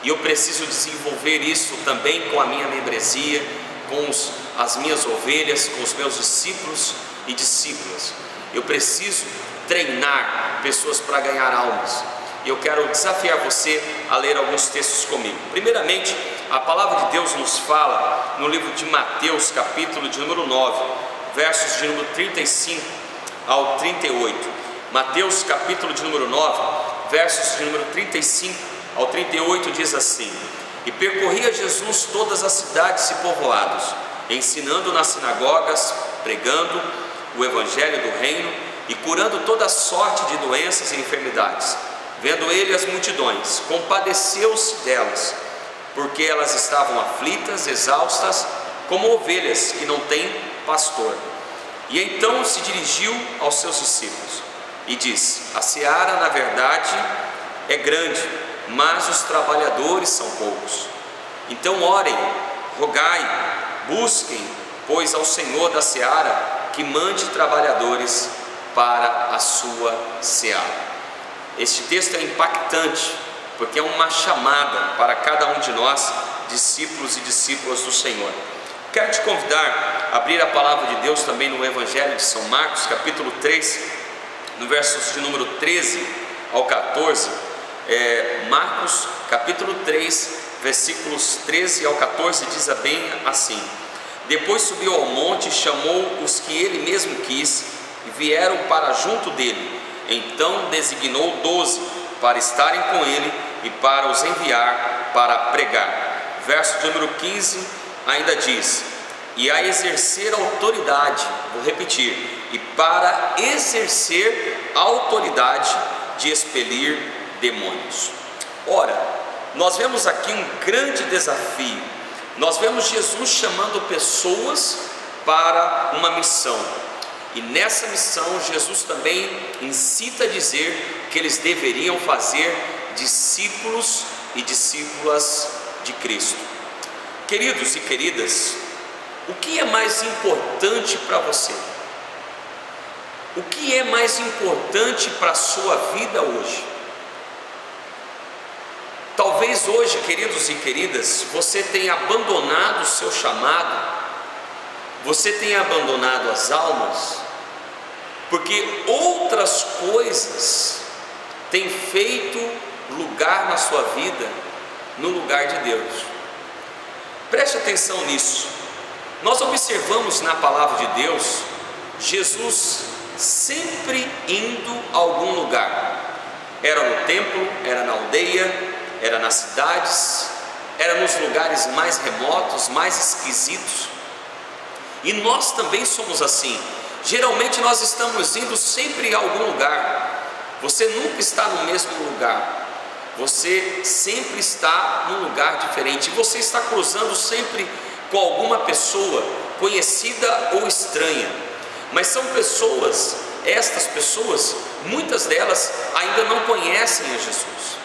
e eu preciso desenvolver isso também com a minha membresia, com as minhas ovelhas, com os meus discípulos e discípulas. Eu preciso treinar pessoas para ganhar almas. E eu quero desafiar você a ler alguns textos comigo. Primeiramente, a palavra de Deus nos fala no livro de Mateus, capítulo de número 9, versos de número 35 ao 38. Mateus, capítulo de número 9, versos de número 35 ao 38, diz assim: E percorria Jesus todas as cidades e povoados, ensinando nas sinagogas, pregando o evangelho do reino e curando toda sorte de doenças e enfermidades. Vendo ele as multidões, compadeceu-se delas, porque elas estavam aflitas, exaustas, como ovelhas que não têm pastor. E então se dirigiu aos seus discípulos e disse: a seara, na verdade, é grande, mas os trabalhadores são poucos. Então orem, rogai, busquem, pois, ao Senhor da seara que mande trabalhadores para a sua seara. Este texto é impactante, porque é uma chamada para cada um de nós, discípulos e discípulas do Senhor. Quero te convidar a abrir a palavra de Deus também no Evangelho de São Marcos, capítulo 3, no versos de número 13 ao 14. Marcos, capítulo 3, versículos 13 ao 14, diz bem assim: depois subiu ao monte e chamou os que ele mesmo quis, e vieram para junto dele. Então designou 12 para estarem com ele e para os enviar para pregar. Verso de número 15 ainda diz: e a exercer autoridade, vou repetir, e para exercer autoridade de expelir demônios. Ora, nós vemos aqui um grande desafio. Nós vemos Jesus chamando pessoas para uma missão. E nessa missão, Jesus também incita a dizer que eles deveriam fazer discípulos e discípulas de Cristo. Queridos e queridas, o que é mais importante para você? O que é mais importante para a sua vida hoje? Talvez hoje, queridos e queridas, você tenha abandonado o seu chamado, você tenha abandonado as almas, porque outras coisas têm feito lugar na sua vida no lugar de Deus. Preste atenção nisso. Nós observamos na palavra de Deus Jesus sempre indo a algum lugar. Era no templo, era na aldeia, era nas cidades, era nos lugares mais remotos, mais esquisitos. E nós também somos assim. Geralmente nós estamos indo sempre a algum lugar. Você nunca está no mesmo lugar. Você sempre está num lugar diferente. Você está cruzando sempre com alguma pessoa, conhecida ou estranha. Mas são pessoas, estas pessoas, muitas delas ainda não conhecem a Jesus.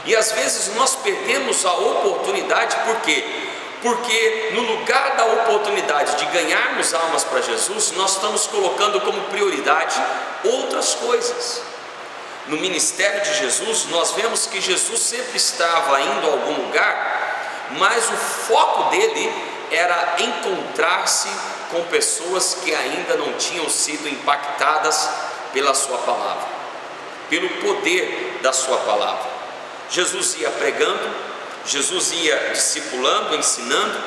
E às vezes nós perdemos a oportunidade, por quê? Porque no lugar da oportunidade de ganharmos almas para Jesus, nós estamos colocando como prioridade outras coisas. No ministério de Jesus, nós vemos que Jesus sempre estava indo a algum lugar, mas o foco dele era encontrar-se com pessoas que ainda não tinham sido impactadas pela sua palavra, pelo poder da sua palavra. Jesus ia pregando, Jesus ia discipulando, ensinando,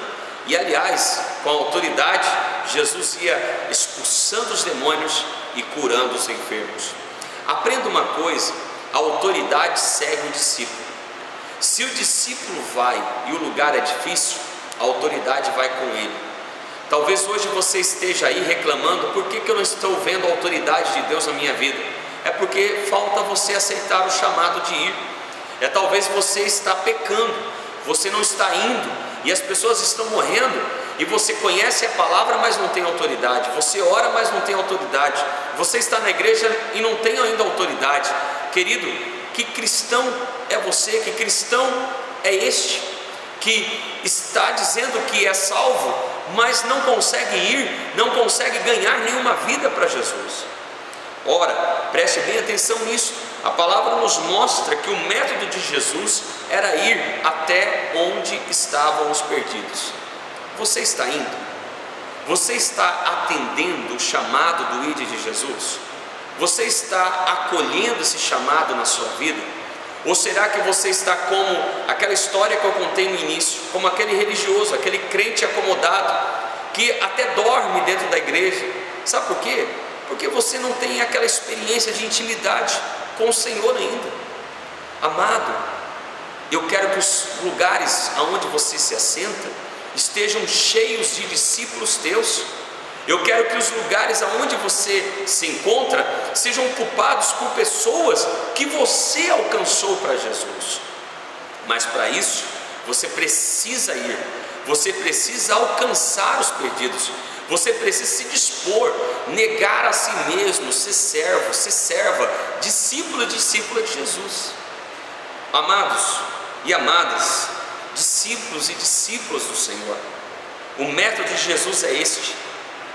e aliás, com a autoridade, Jesus ia expulsando os demônios e curando os enfermos. Aprenda uma coisa: a autoridade segue o discípulo. Se o discípulo vai e o lugar é difícil, a autoridade vai com ele. Talvez hoje você esteja aí reclamando: por que eu não estou vendo a autoridade de Deus na minha vida? É porque falta você aceitar o chamado de ir. Talvez você está pecando, você não está indo, e as pessoas estão morrendo, e você conhece a palavra, mas não tem autoridade. Você ora, mas não tem autoridade. Você está na igreja e não tem ainda autoridade. Querido, que cristão é você? Que cristão é este que está dizendo que é salvo, mas não consegue ir, não consegue ganhar nenhuma vida para Jesus? Ora, preste bem atenção nisso. A palavra nos mostra que o método de Jesus era ir até onde estavam os perdidos. Você está indo? Você está atendendo o chamado do ID de Jesus? Você está acolhendo esse chamado na sua vida? Ou será que você está como aquela história que eu contei no início, como aquele religioso, aquele crente acomodado, que até dorme dentro da igreja? Sabe por quê? Porque você não tem aquela experiência de intimidade com o Senhor ainda. Amado, eu quero que os lugares aonde você se assenta estejam cheios de discípulos teus. Eu quero que os lugares aonde você se encontra sejam ocupados por pessoas que você alcançou para Jesus. Mas para isso, você precisa ir, você precisa alcançar os perdidos, você precisa se dispor, negar a si mesmo, ser servo, ser serva, discípulo e discípula de Jesus. Amados e amadas, discípulos e discípulas do Senhor, o método de Jesus é este: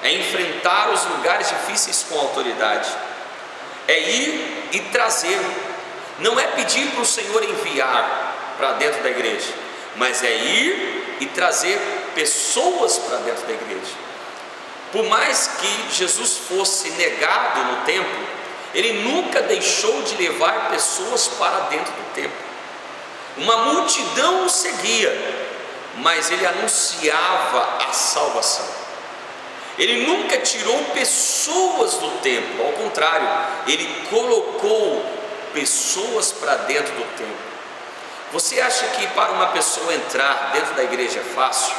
é enfrentar os lugares difíceis com autoridade, é ir e trazer. Não é pedir para o Senhor enviar para dentro da igreja, mas é ir e trazer pessoas para dentro da igreja. Por mais que Jesus fosse negado no templo, ele nunca deixou de levar pessoas para dentro do templo. Uma multidão o seguia, mas ele anunciava a salvação. Ele nunca tirou pessoas do templo, ao contrário, ele colocou pessoas para dentro do templo. Você acha que para uma pessoa entrar dentro da igreja é fácil?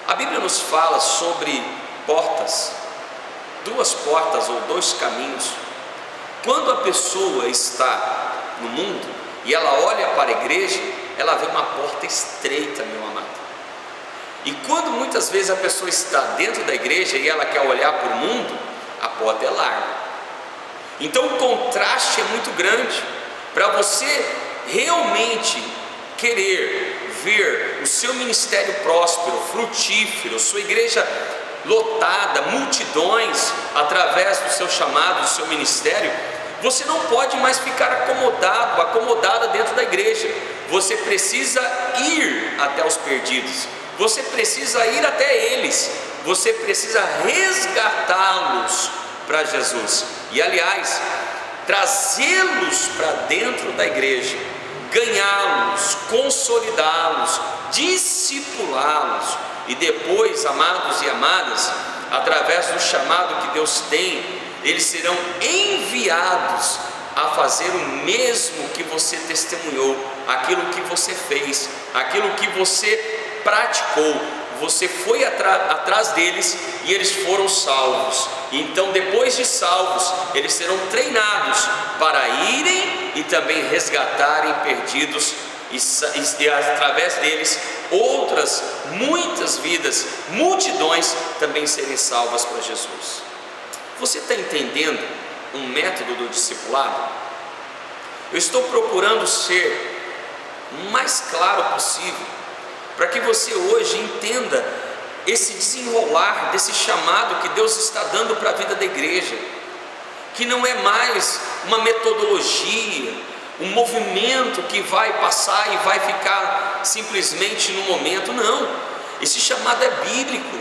A Bíblia nos fala sobre portas, duas portas ou dois caminhos. Quando a pessoa está no mundo e ela olha para a igreja, ela vê uma porta estreita, meu amado. E quando muitas vezes a pessoa está dentro da igreja e ela quer olhar para o mundo, a porta é larga. Então o contraste é muito grande. Para você realmente querer ver o seu ministério próspero, frutífero, sua igreja lotada, multidões, através do seu chamado, do seu ministério, você não pode mais ficar acomodado, acomodada dentro da igreja. Você precisa ir até os perdidos, você precisa ir até eles, você precisa resgatá-los para Jesus. E aliás, trazê-los para dentro da igreja, ganhá-los, consolidá-los, discipulá-los. E depois, amados e amadas, através do chamado que Deus tem, eles serão enviados a fazer o mesmo que você testemunhou, aquilo que você fez, aquilo que você praticou. Você foi atrás deles e eles foram salvos. Então, depois de salvos, eles serão treinados para irem e também resgatarem perdidos e através deles outras, muitas vidas, multidões também serem salvas para Jesus. Você está entendendo um método do discipulado? Eu estou procurando ser o mais claro possível, para que você hoje entenda esse desenrolar desse chamado que Deus está dando para a vida da igreja, que não é mais uma metodologia, um movimento que vai passar e vai ficar simplesmente no momento. Não, esse chamado é bíblico.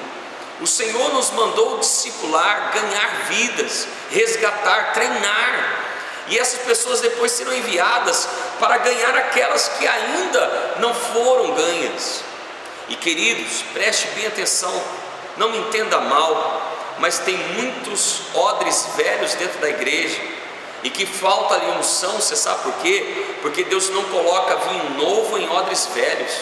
O Senhor nos mandou discipular, ganhar vidas, resgatar, treinar, e essas pessoas depois serão enviadas para ganhar aquelas que ainda não foram ganhas. E queridos, preste bem atenção, não me entenda mal, mas tem muitos odres velhos dentro da igreja e que falta ali unção. Você sabe por quê? Porque Deus não coloca vinho novo em odres velhos.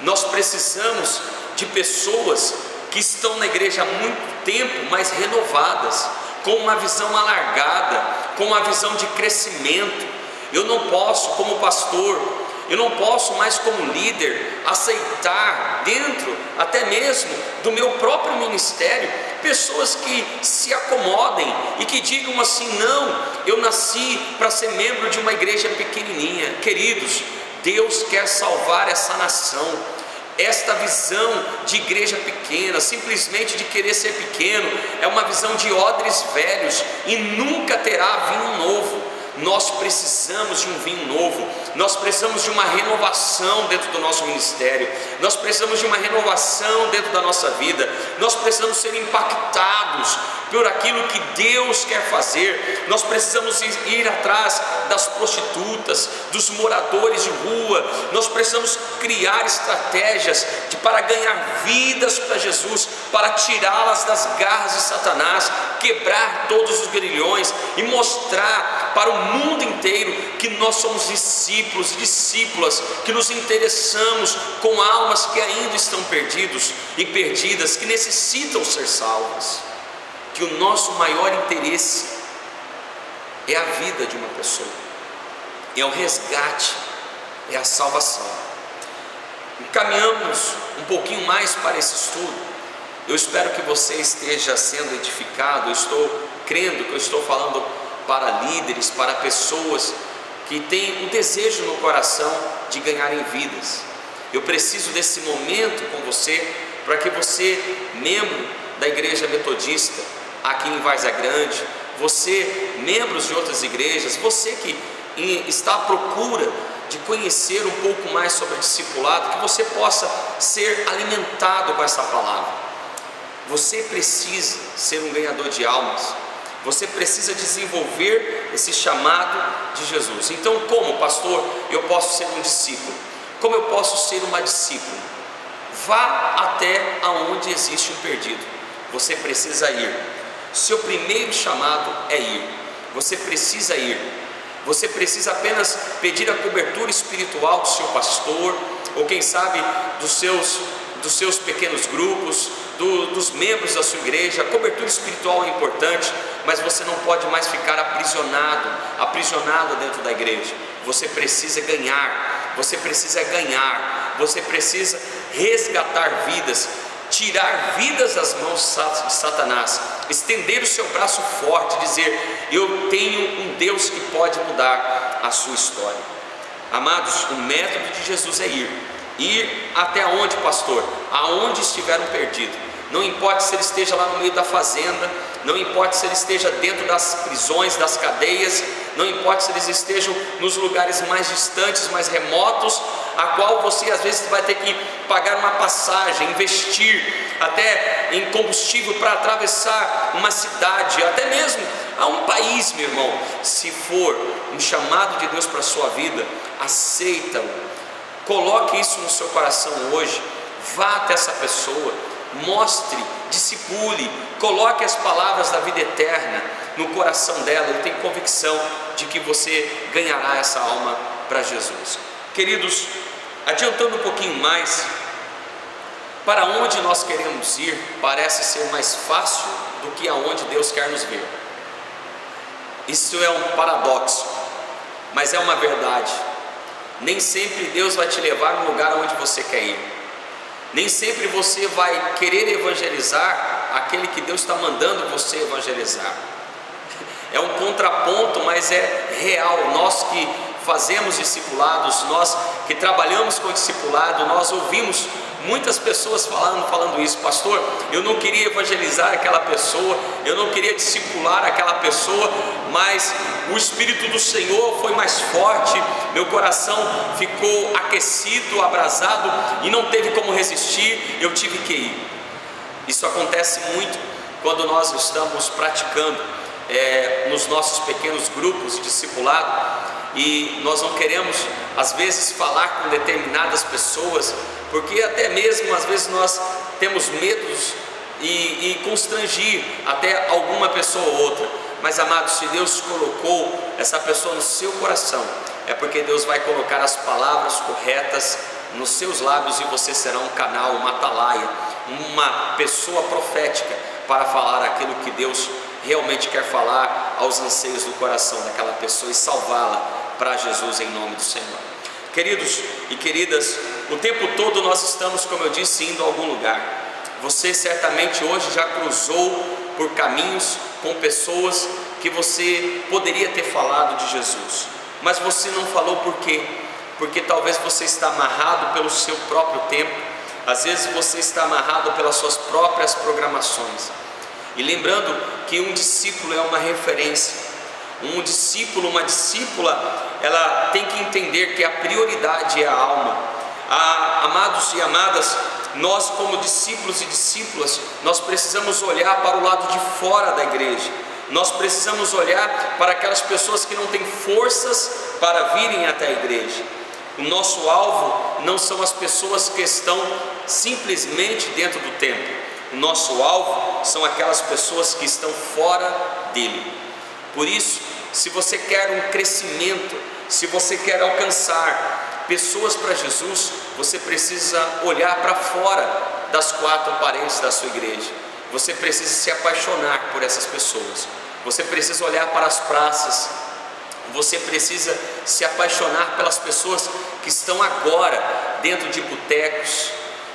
Nós precisamos de pessoas que estão na igreja há muito tempo, mas renovadas, com uma visão alargada, com uma visão de crescimento. Eu não posso, como pastor, eu não posso mais como líder aceitar dentro até mesmo do meu próprio ministério pessoas que se acomodem e que digam assim: não, eu nasci para ser membro de uma igreja pequenininha. Queridos, Deus quer salvar essa nação. Esta visão de igreja pequena, simplesmente de querer ser pequeno, é uma visão de odres velhos e nunca terá vinho novo. Nós precisamos de um vinho novo, nós precisamos de uma renovação dentro do nosso ministério, nós precisamos de uma renovação dentro da nossa vida, nós precisamos ser impactados por aquilo que Deus quer fazer. Nós precisamos ir atrás das prostitutas, dos moradores de rua, nós precisamos criar estratégias para ganhar vidas para Jesus, para tirá-las das garras de Satanás, quebrar todos os grilhões e mostrar para o mundo inteiro que nós somos discípulos e discípulas, que nos interessamos com almas que ainda estão perdidos e perdidas, que necessitam ser salvas, que o nosso maior interesse é a vida de uma pessoa, é o resgate, é a salvação. Encaminhamos um pouquinho mais para esse estudo. Eu espero que você esteja sendo edificado. Eu estou crendo que eu estou falando para líderes, para pessoas que têm um desejo no coração de ganharem vidas. Eu preciso desse momento com você, para que você, membro da Igreja Metodista aqui em Várzea Grande, você, membros de outras igrejas, você que está à procura de conhecer um pouco mais sobre discipulado, que você possa ser alimentado com essa palavra. Você precisa ser um ganhador de almas, você precisa desenvolver esse chamado de Jesus. Então, como pastor, eu posso ser um discípulo? Como eu posso ser uma discípula? Vá até aonde existe um perdido, você precisa ir. Seu primeiro chamado é ir, você precisa ir. Você precisa apenas pedir a cobertura espiritual do seu pastor, ou quem sabe dos seus pequenos grupos, dos membros da sua igreja. A cobertura espiritual é importante, mas você não pode mais ficar aprisionada dentro da igreja. Você precisa ganhar, você precisa resgatar vidas, tirar vidas das mãos de Satanás, estender o seu braço forte, dizer: eu tenho um Deus que pode mudar a sua história. Amados, o método de Jesus é ir até onde, pastor? Aonde estiver um perdido. Não importa se ele esteja lá no meio da fazenda, não importa se ele esteja dentro das prisões, das cadeias, não importa se eles estejam nos lugares mais distantes, mais remotos, a qual você às vezes vai ter que pagar uma passagem, investir até em combustível para atravessar uma cidade, até mesmo a um país, meu irmão. Se for um chamado de Deus para a sua vida, aceita-o, coloque isso no seu coração hoje, vá até essa pessoa, mostre, discipule, coloque as palavras da vida eterna no coração dela. Eu tenho convicção de que você ganhará essa alma para Jesus. Queridos, adiantando um pouquinho mais, para onde nós queremos ir parece ser mais fácil do que aonde Deus quer nos ver. Isso é um paradoxo, mas é uma verdade. Nem sempre Deus vai te levar no lugar onde você quer ir. Nem sempre você vai querer evangelizar aquele que Deus está mandando você evangelizar. É um contraponto, mas é real. Nós que fazemos discipulados, nós que trabalhamos com discipulado, nós ouvimos muitas pessoas falando isso: pastor, eu não queria evangelizar aquela pessoa, eu não queria discipular aquela pessoa, mas o Espírito do Senhor foi mais forte, meu coração ficou aquecido, abrasado e não teve como resistir, eu tive que ir. Isso acontece muito quando nós estamos praticando nos nossos pequenos grupos de discipulado, e nós não queremos às vezes falar com determinadas pessoas, porque até mesmo às vezes nós temos medos e constrangir até alguma pessoa ou outra. Mas, amados, se Deus colocou essa pessoa no seu coração, é porque Deus vai colocar as palavras corretas nos seus lábios, e você será um canal, uma atalaia, uma pessoa profética para falar aquilo que Deus realmente quer falar aos anseios do coração daquela pessoa e salvá-la para Jesus, em nome do Senhor. Queridos e queridas, o tempo todo nós estamos, como eu disse, indo a algum lugar. Você certamente hoje já cruzou por caminhos com pessoas que você poderia ter falado de Jesus, mas você não falou. Por quê? Porque talvez você está amarrado pelo seu próprio tempo, às vezes você está amarrado pelas suas próprias programações. E lembrando que um discípulo é uma referência. Um discípulo, uma discípula, ela tem que entender que a prioridade é a alma. Amados e amadas, nós como discípulos e discípulas, nós precisamos olhar para o lado de fora da igreja. Nós precisamos olhar para aquelas pessoas que não têm forças para virem até a igreja. O nosso alvo não são as pessoas que estão simplesmente dentro do templo. O nosso alvo são aquelas pessoas que estão fora dele. Por isso, se você quer um crescimento, se você quer alcançar pessoas para Jesus, você precisa olhar para fora das quatro paredes da sua igreja. Você precisa se apaixonar por essas pessoas. Você precisa olhar para as praças. Você precisa se apaixonar pelas pessoas que estão agora dentro de botecos,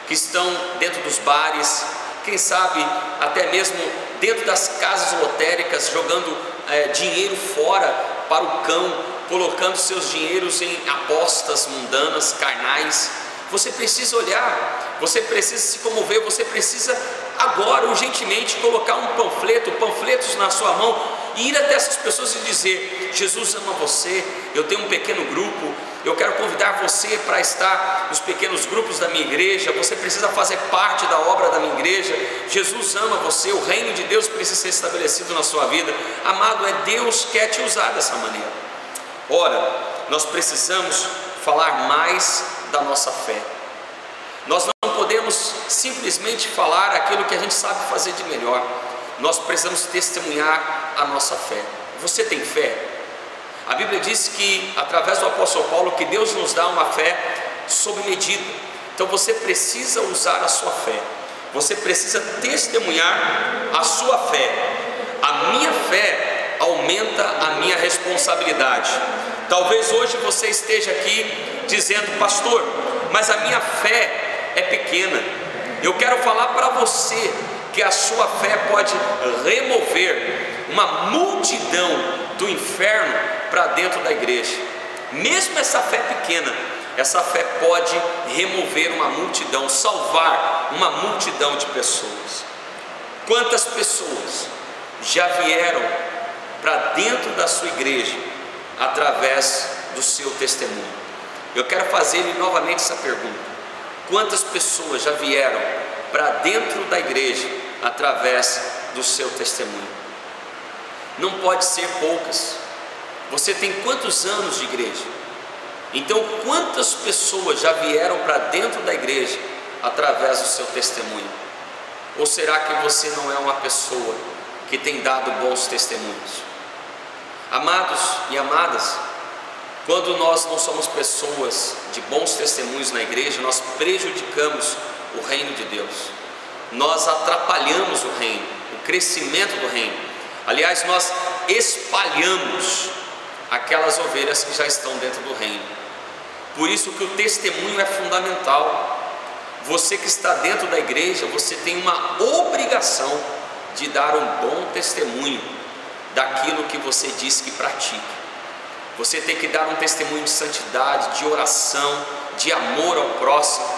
que estão dentro dos bares, quem sabe até mesmo dentro das casas lotéricas, jogando dinheiro fora para o cão, colocando seus dinheiros em apostas mundanas, carnais. Você precisa olhar, você precisa se comover, você precisa agora urgentemente colocar panfletos na sua mão e ir até essas pessoas e dizer: Jesus ama você, eu tenho um pequeno grupo, eu quero convidar você para estar nos pequenos grupos da minha igreja, você precisa fazer parte da obra da minha igreja. Jesus ama você, o reino de Deus precisa ser estabelecido na sua vida. Amado, Deus quer te usar dessa maneira. Ora, nós precisamos falar mais da nossa fé. Nós não podemos simplesmente falar aquilo que a gente sabe fazer de melhor. Nós precisamos testemunhar a nossa fé. Você tem fé? A Bíblia diz que, através do apóstolo Paulo, que Deus nos dá uma fé sob medida. Então você precisa usar a sua fé. Você precisa testemunhar a sua fé. A minha fé aumenta a minha responsabilidade. Talvez hoje você esteja aqui dizendo: pastor, mas a minha fé é pequena. Eu quero falar para você que a sua fé pode remover uma multidão do inferno para dentro da igreja. Mesmo essa fé pequena, essa fé pode remover uma multidão, salvar uma multidão de pessoas. Quantas pessoas já vieram para dentro da sua igreja através do seu testemunho? Eu quero fazer-lhe novamente essa pergunta: quantas pessoas já vieram para dentro da igreja através do seu testemunho? Não pode ser poucas. Você tem quantos anos de igreja? Então quantas pessoas já vieram para dentro da igreja através do seu testemunho? Ou será que você não é uma pessoa que tem dado bons testemunhos? Amados e amadas, quando nós não somos pessoas de bons testemunhos na igreja, nós prejudicamos o reino de Deus. Nós atrapalhamos o reino, o crescimento do reino. Aliás, nós espalhamos aquelas ovelhas que já estão dentro do reino. Por isso que o testemunho é fundamental. Você que está dentro da igreja, você tem uma obrigação de dar um bom testemunho daquilo que você diz que pratica. Você tem que dar um testemunho de santidade, de oração, de amor ao próximo.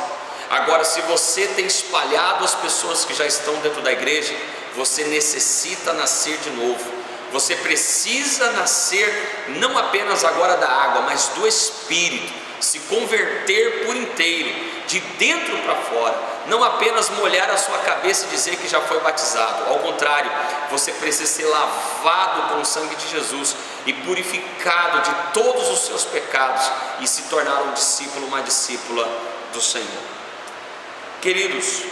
Agora, se você tem espalhado as pessoas que já estão dentro da igreja, você necessita nascer de novo. Você precisa nascer não apenas agora da água, mas do Espírito, se converter por inteiro, de dentro para fora. Não apenas molhar a sua cabeça e dizer que já foi batizado. Ao contrário, você precisa ser lavado com o sangue de Jesus e purificado de todos os seus pecados e se tornar um discípulo, uma discípula do Senhor. Queridos,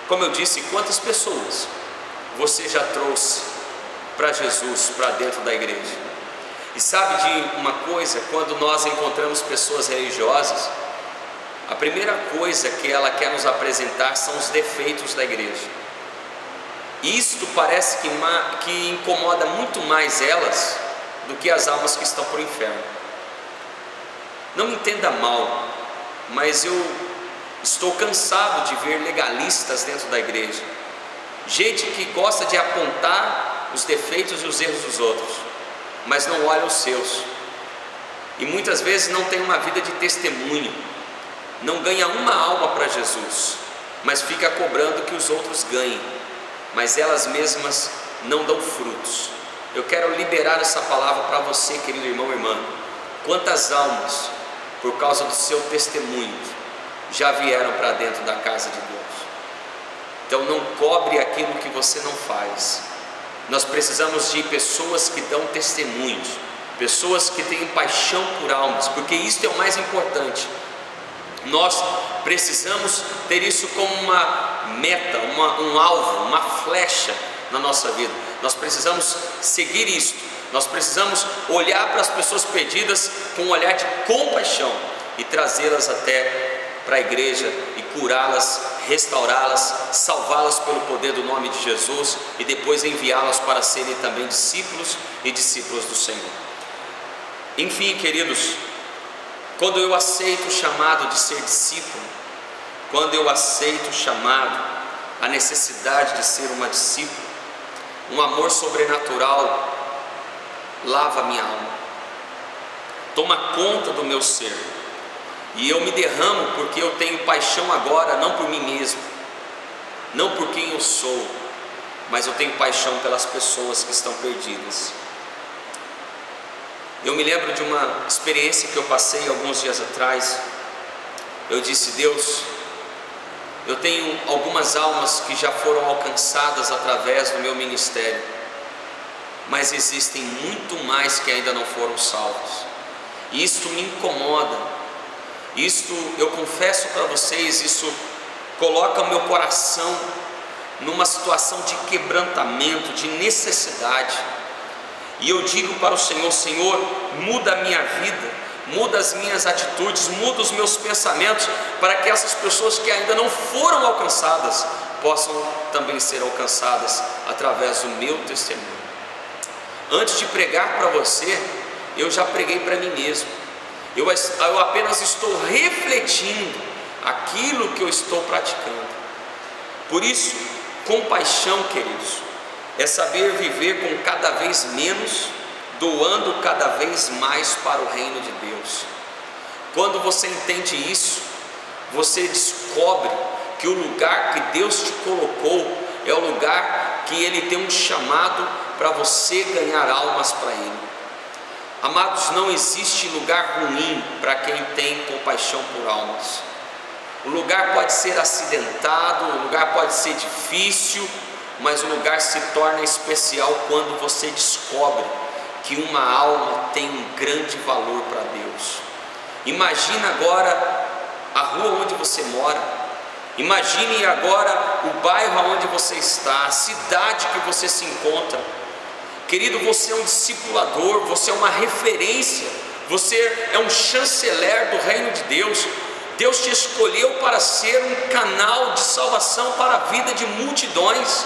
como eu disse, quantas pessoas você já trouxe para Jesus, para dentro da igreja? E sabe de uma coisa, quando nós encontramos pessoas religiosas, a primeira coisa que ela quer nos apresentar são os defeitos da igreja. Isto parece que incomoda muito mais elas do que as almas que estão para o inferno. Não me entenda mal, mas eu estou cansado de ver legalistas dentro da igreja, gente que gosta de apontar os defeitos e os erros dos outros, mas não olha os seus, e muitas vezes não tem uma vida de testemunho, não ganha uma alma para Jesus, mas fica cobrando que os outros ganhem, mas elas mesmas não dão frutos. Eu quero liberar essa palavra para você, querido irmão e irmã. Quantas almas, por causa do seu testemunho, já vieram para dentro da casa de Deus? Então não cobre aquilo que você não faz. Nós precisamos de pessoas que dão testemunhos, pessoas que têm paixão por almas, porque isso é o mais importante. Nós precisamos ter isso como uma meta, um alvo, uma flecha na nossa vida. Nós precisamos seguir isso. Nós precisamos olhar para as pessoas perdidas com um olhar de compaixão e trazê-las até para a igreja e curá-las, restaurá-las, salvá-las pelo poder do nome de Jesus e depois enviá-las para serem também discípulos e discípulas do Senhor. Enfim, queridos, quando eu aceito o chamado de ser discípulo, quando eu aceito o chamado, a necessidade de ser uma discípula, um amor sobrenatural lava minha alma, toma conta do meu ser, e eu me derramo porque eu tenho paixão agora, não por mim mesmo, não por quem eu sou, mas eu tenho paixão pelas pessoas que estão perdidas. Eu me lembro de uma experiência que eu passei alguns dias atrás. Eu disse: Deus, eu tenho algumas almas que já foram alcançadas através do meu ministério, mas existem muito mais que ainda não foram salvos, e isto me incomoda. Isto, eu confesso para vocês, isso coloca o meu coração numa situação de quebrantamento, de necessidade. E eu digo para o Senhor: Senhor, muda a minha vida, muda as minhas atitudes, muda os meus pensamentos, para que essas pessoas que ainda não foram alcançadas possam também ser alcançadas através do meu testemunho. Antes de pregar para você, eu já preguei para mim mesmo. Eu apenas estou refletindo aquilo que eu estou praticando. Por isso, compaixão, queridos, é saber viver com cada vez menos, doando cada vez mais para o reino de Deus. Quando você entende isso, você descobre que o lugar que Deus te colocou é o lugar que Ele tem um chamado para você ganhar almas para Ele. Amados, não existe lugar ruim para quem tem compaixão por almas. O lugar pode ser acidentado, o lugar pode ser difícil, mas o lugar se torna especial quando você descobre que uma alma tem um grande valor para Deus. Imagina agora a rua onde você mora, imagine agora o bairro onde você está, a cidade que você se encontra. Querido, você é um discipulador, você é uma referência, você é um chanceler do reino de Deus. Deus te escolheu para ser um canal de salvação para a vida de multidões.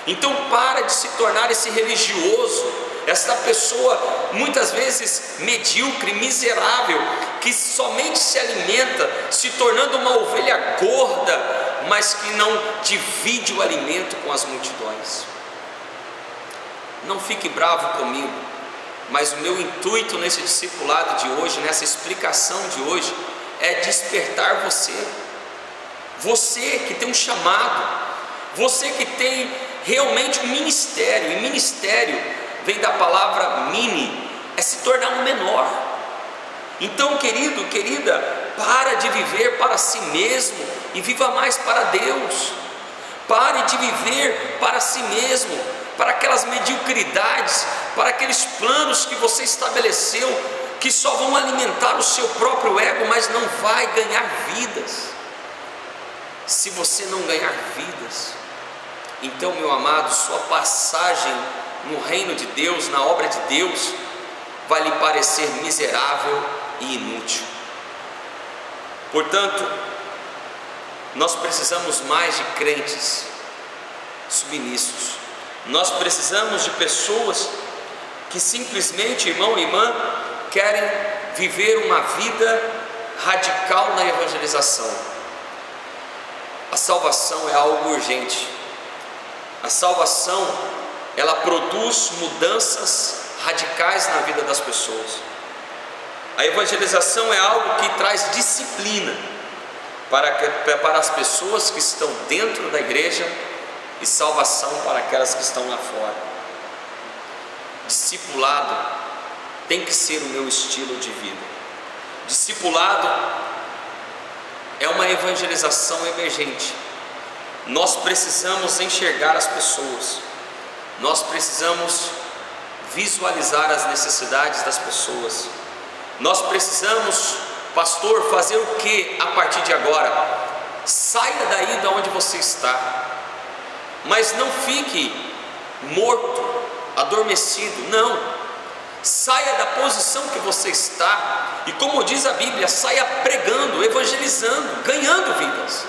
Então para de se tornar esse religioso, essa pessoa muitas vezes medíocre, miserável, que somente se alimenta, se tornando uma ovelha gorda, mas que não divide o alimento com as multidões. Não fique bravo comigo, mas o meu intuito nesse discipulado de hoje, nessa explicação de hoje, é despertar você. Você que tem um chamado, você que tem realmente um ministério, e ministério vem da palavra mini, é se tornar um menor. Então, querido, querida, para de viver para si mesmo e viva mais para Deus. Pare de viver para si mesmo, para aquelas mediocridades, para aqueles planos que você estabeleceu, que só vão alimentar o seu próprio ego, mas não vai ganhar vidas. Se você não ganhar vidas, então, meu amado, sua passagem no reino de Deus, na obra de Deus, vai lhe parecer miserável e inútil. Portanto, nós precisamos mais de crentes submissos. Nós precisamos de pessoas que simplesmente, irmão e irmã, querem viver uma vida radical na evangelização. A salvação é algo urgente. A salvação, ela produz mudanças radicais na vida das pessoas. A evangelização é algo que traz disciplina para as pessoas que estão dentro da igreja e salvação para aquelas que estão lá fora. Discipulado tem que ser o meu estilo de vida. Discipulado é uma evangelização emergente. Nós precisamos enxergar as pessoas, nós precisamos visualizar as necessidades das pessoas. Nós precisamos, pastor, fazer o que a partir de agora? Saia daí de onde você está, mas não fique morto, adormecido. Não. Saia da posição que você está e, como diz a Bíblia, saia pregando, evangelizando, ganhando vidas.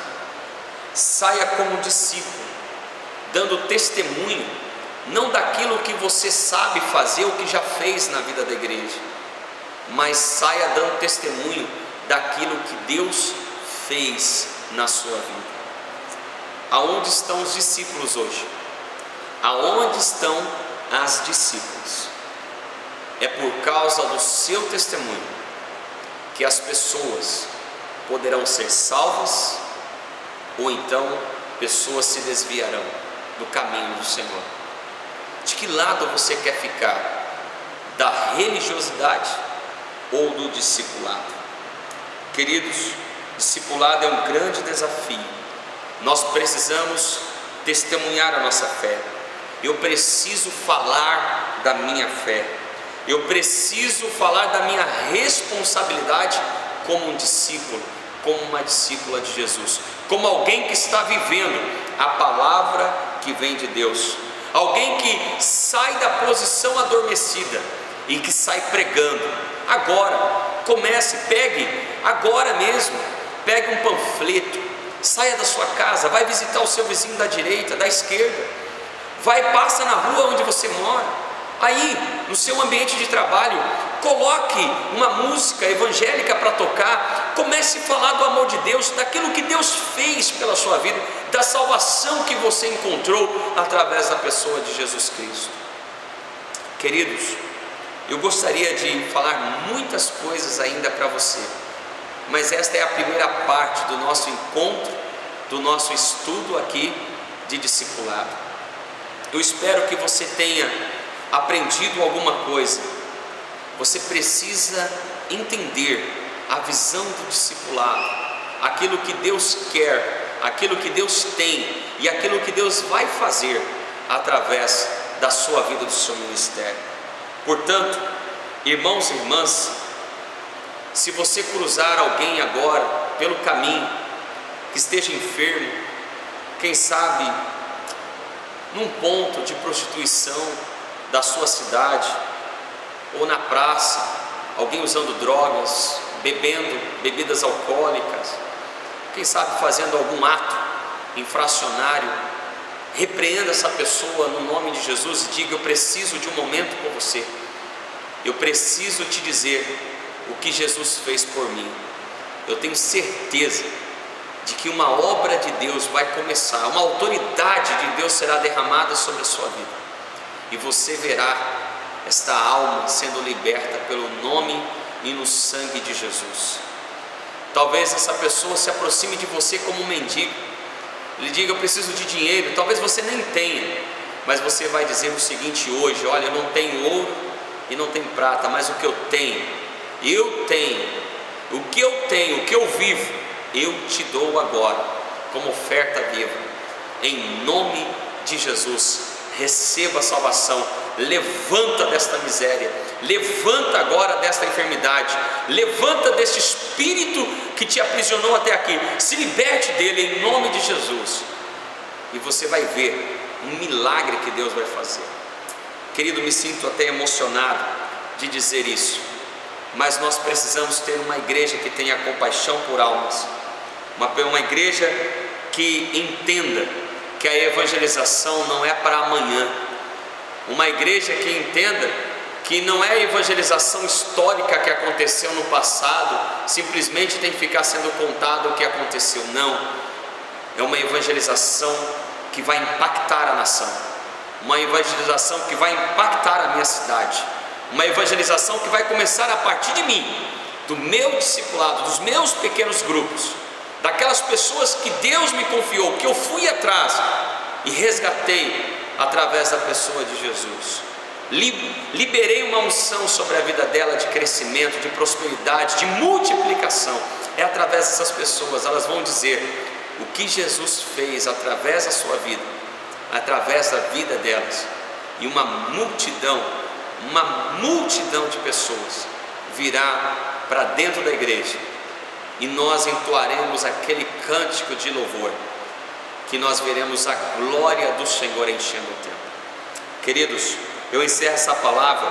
Saia como discípulo, dando testemunho, não daquilo que você sabe fazer ou que já fez na vida da igreja, mas saia dando testemunho daquilo que Deus fez na sua vida. Aonde estão os discípulos hoje? Aonde estão as discípulas? É por causa do seu testemunho que as pessoas poderão ser salvas, ou então pessoas se desviarão do caminho do Senhor. De que lado você quer ficar? Da religiosidade ou do discipulado? Queridos, discipulado é um grande desafio. Nós precisamos testemunhar a nossa fé. Eu preciso falar da minha fé. Eu preciso falar da minha responsabilidade como um discípulo, como uma discípula de Jesus, como alguém que está vivendo a palavra que vem de Deus, alguém que sai da posição adormecida e que sai pregando. Agora, comece, pegue agora mesmo, pegue um panfleto, saia da sua casa, vai visitar o seu vizinho da direita, da esquerda, passa na rua onde você mora. Aí, no seu ambiente de trabalho, coloque uma música evangélica para tocar, comece a falar do amor de Deus, daquilo que Deus fez pela sua vida, da salvação que você encontrou através da pessoa de Jesus Cristo. Queridos, eu gostaria de falar muitas coisas ainda para você, mas esta é a primeira parte do nosso encontro, do nosso estudo aqui de discipulado. Eu espero que você tenha aprendido alguma coisa. Você precisa entender a visão do discipulado, aquilo que Deus quer, aquilo que Deus tem e aquilo que Deus vai fazer através da sua vida, do seu ministério. Portanto, irmãos e irmãs, se você cruzar alguém agora pelo caminho que esteja enfermo, quem sabe num ponto de prostituição da sua cidade, ou na praça, alguém usando drogas, bebendo bebidas alcoólicas, quem sabe fazendo algum ato infracionário, repreenda essa pessoa no nome de Jesus e diga: eu preciso de um momento com você, eu preciso te dizer o que Jesus fez por mim. Eu tenho certeza de que uma obra de Deus vai começar, uma autoridade de Deus será derramada sobre a sua vida, e você verá esta alma sendo liberta pelo nome e no sangue de Jesus. Talvez essa pessoa se aproxime de você como um mendigo, lhe diga: eu preciso de dinheiro. Talvez você nem tenha, mas você vai dizer o seguinte hoje: olha, eu não tenho ouro e não tenho prata, mas o que eu tenho, o que eu tenho, o que eu vivo, eu te dou agora, como oferta viva, em nome de Jesus. Receba a salvação, levanta desta miséria, levanta agora desta enfermidade, levanta deste espírito que te aprisionou até aqui, se liberte dele em nome de Jesus, e você vai ver um milagre que Deus vai fazer. Querido, me sinto até emocionado de dizer isso, mas nós precisamos ter uma igreja que tenha compaixão por almas, uma igreja que entenda que a evangelização não é para amanhã, uma igreja que entenda que não é a evangelização histórica que aconteceu no passado, simplesmente tem que ficar sendo contado o que aconteceu. Não, é uma evangelização que vai impactar a nação, uma evangelização que vai impactar a minha cidade, uma evangelização que vai começar a partir de mim, do meu discipulado, dos meus pequenos grupos, daquelas pessoas que Deus me confiou, que eu fui atrás e resgatei através da pessoa de Jesus. Liberei uma unção sobre a vida dela de crescimento, de prosperidade, de multiplicação. É através dessas pessoas, elas vão dizer o que Jesus fez através da sua vida, através da vida delas, e uma multidão de pessoas virá para dentro da igreja, e nós entoaremos aquele cântico de louvor, que nós veremos a glória do Senhor enchendo o templo. Queridos, eu encerro essa palavra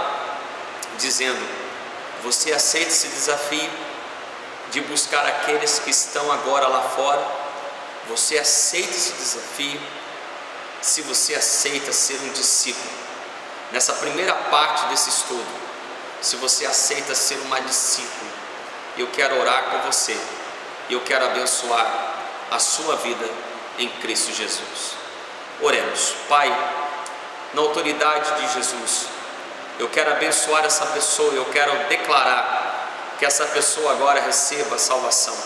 dizendo: você aceita esse desafio de buscar aqueles que estão agora lá fora? Você aceita esse desafio? Se você aceita ser um discípulo, nessa primeira parte desse estudo, se você aceita ser uma discípula, eu quero orar com você, eu quero abençoar a sua vida em Cristo Jesus. Oremos. Pai, na autoridade de Jesus, eu quero abençoar essa pessoa, eu quero declarar que essa pessoa agora receba salvação,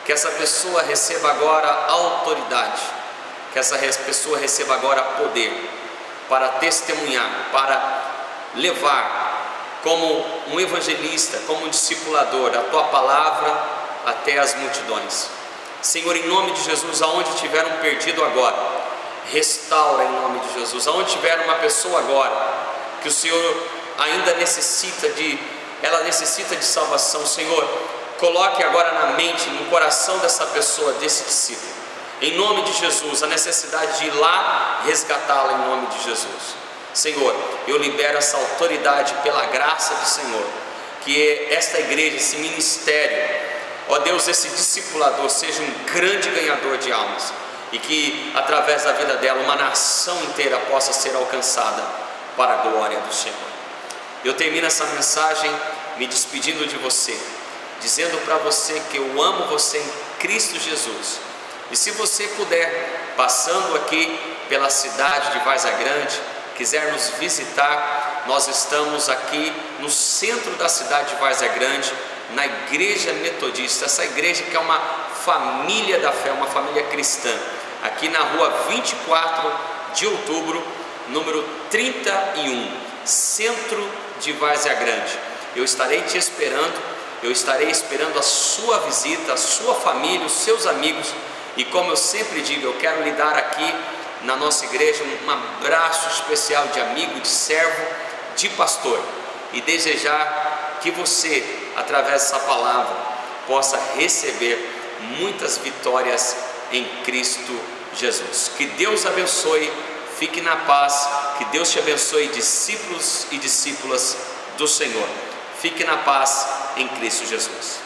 que essa pessoa receba agora autoridade, que essa pessoa receba agora poder para testemunhar, para levar como um evangelista, como um discipulador, a tua palavra até as multidões. Senhor, em nome de Jesus, aonde tiver um perdido agora, restaura em nome de Jesus. Aonde tiver uma pessoa agora que o Senhor ainda necessita de salvação, Senhor, coloque agora na mente, no coração dessa pessoa, desse discípulo, em nome de Jesus, a necessidade de ir lá resgatá-la em nome de Jesus. Senhor, eu libero essa autoridade pela graça do Senhor, que esta igreja, esse ministério, ó Deus, esse discipulador seja um grande ganhador de almas, e que através da vida dela uma nação inteira possa ser alcançada para a glória do Senhor. Eu termino essa mensagem me despedindo de você, dizendo para você que eu amo você em Cristo Jesus. E se você puder, passando aqui pela cidade de Várzea Grande, quiser nos visitar, nós estamos aqui no centro da cidade de Várzea Grande, na Igreja Metodista, essa igreja que é uma família da fé, uma família cristã, aqui na rua 24 de outubro, número 31, centro de Várzea Grande. Eu estarei te esperando, eu estarei esperando a sua visita, a sua família, os seus amigos, e como eu sempre digo, eu quero lhe dar aqui na nossa igreja um abraço especial de amigo, de servo, de pastor, e desejar que você, através dessa palavra, possa receber muitas vitórias em Cristo Jesus. Que Deus abençoe, fique na paz, que Deus te abençoe, discípulos e discípulas do Senhor. Fique na paz em Cristo Jesus.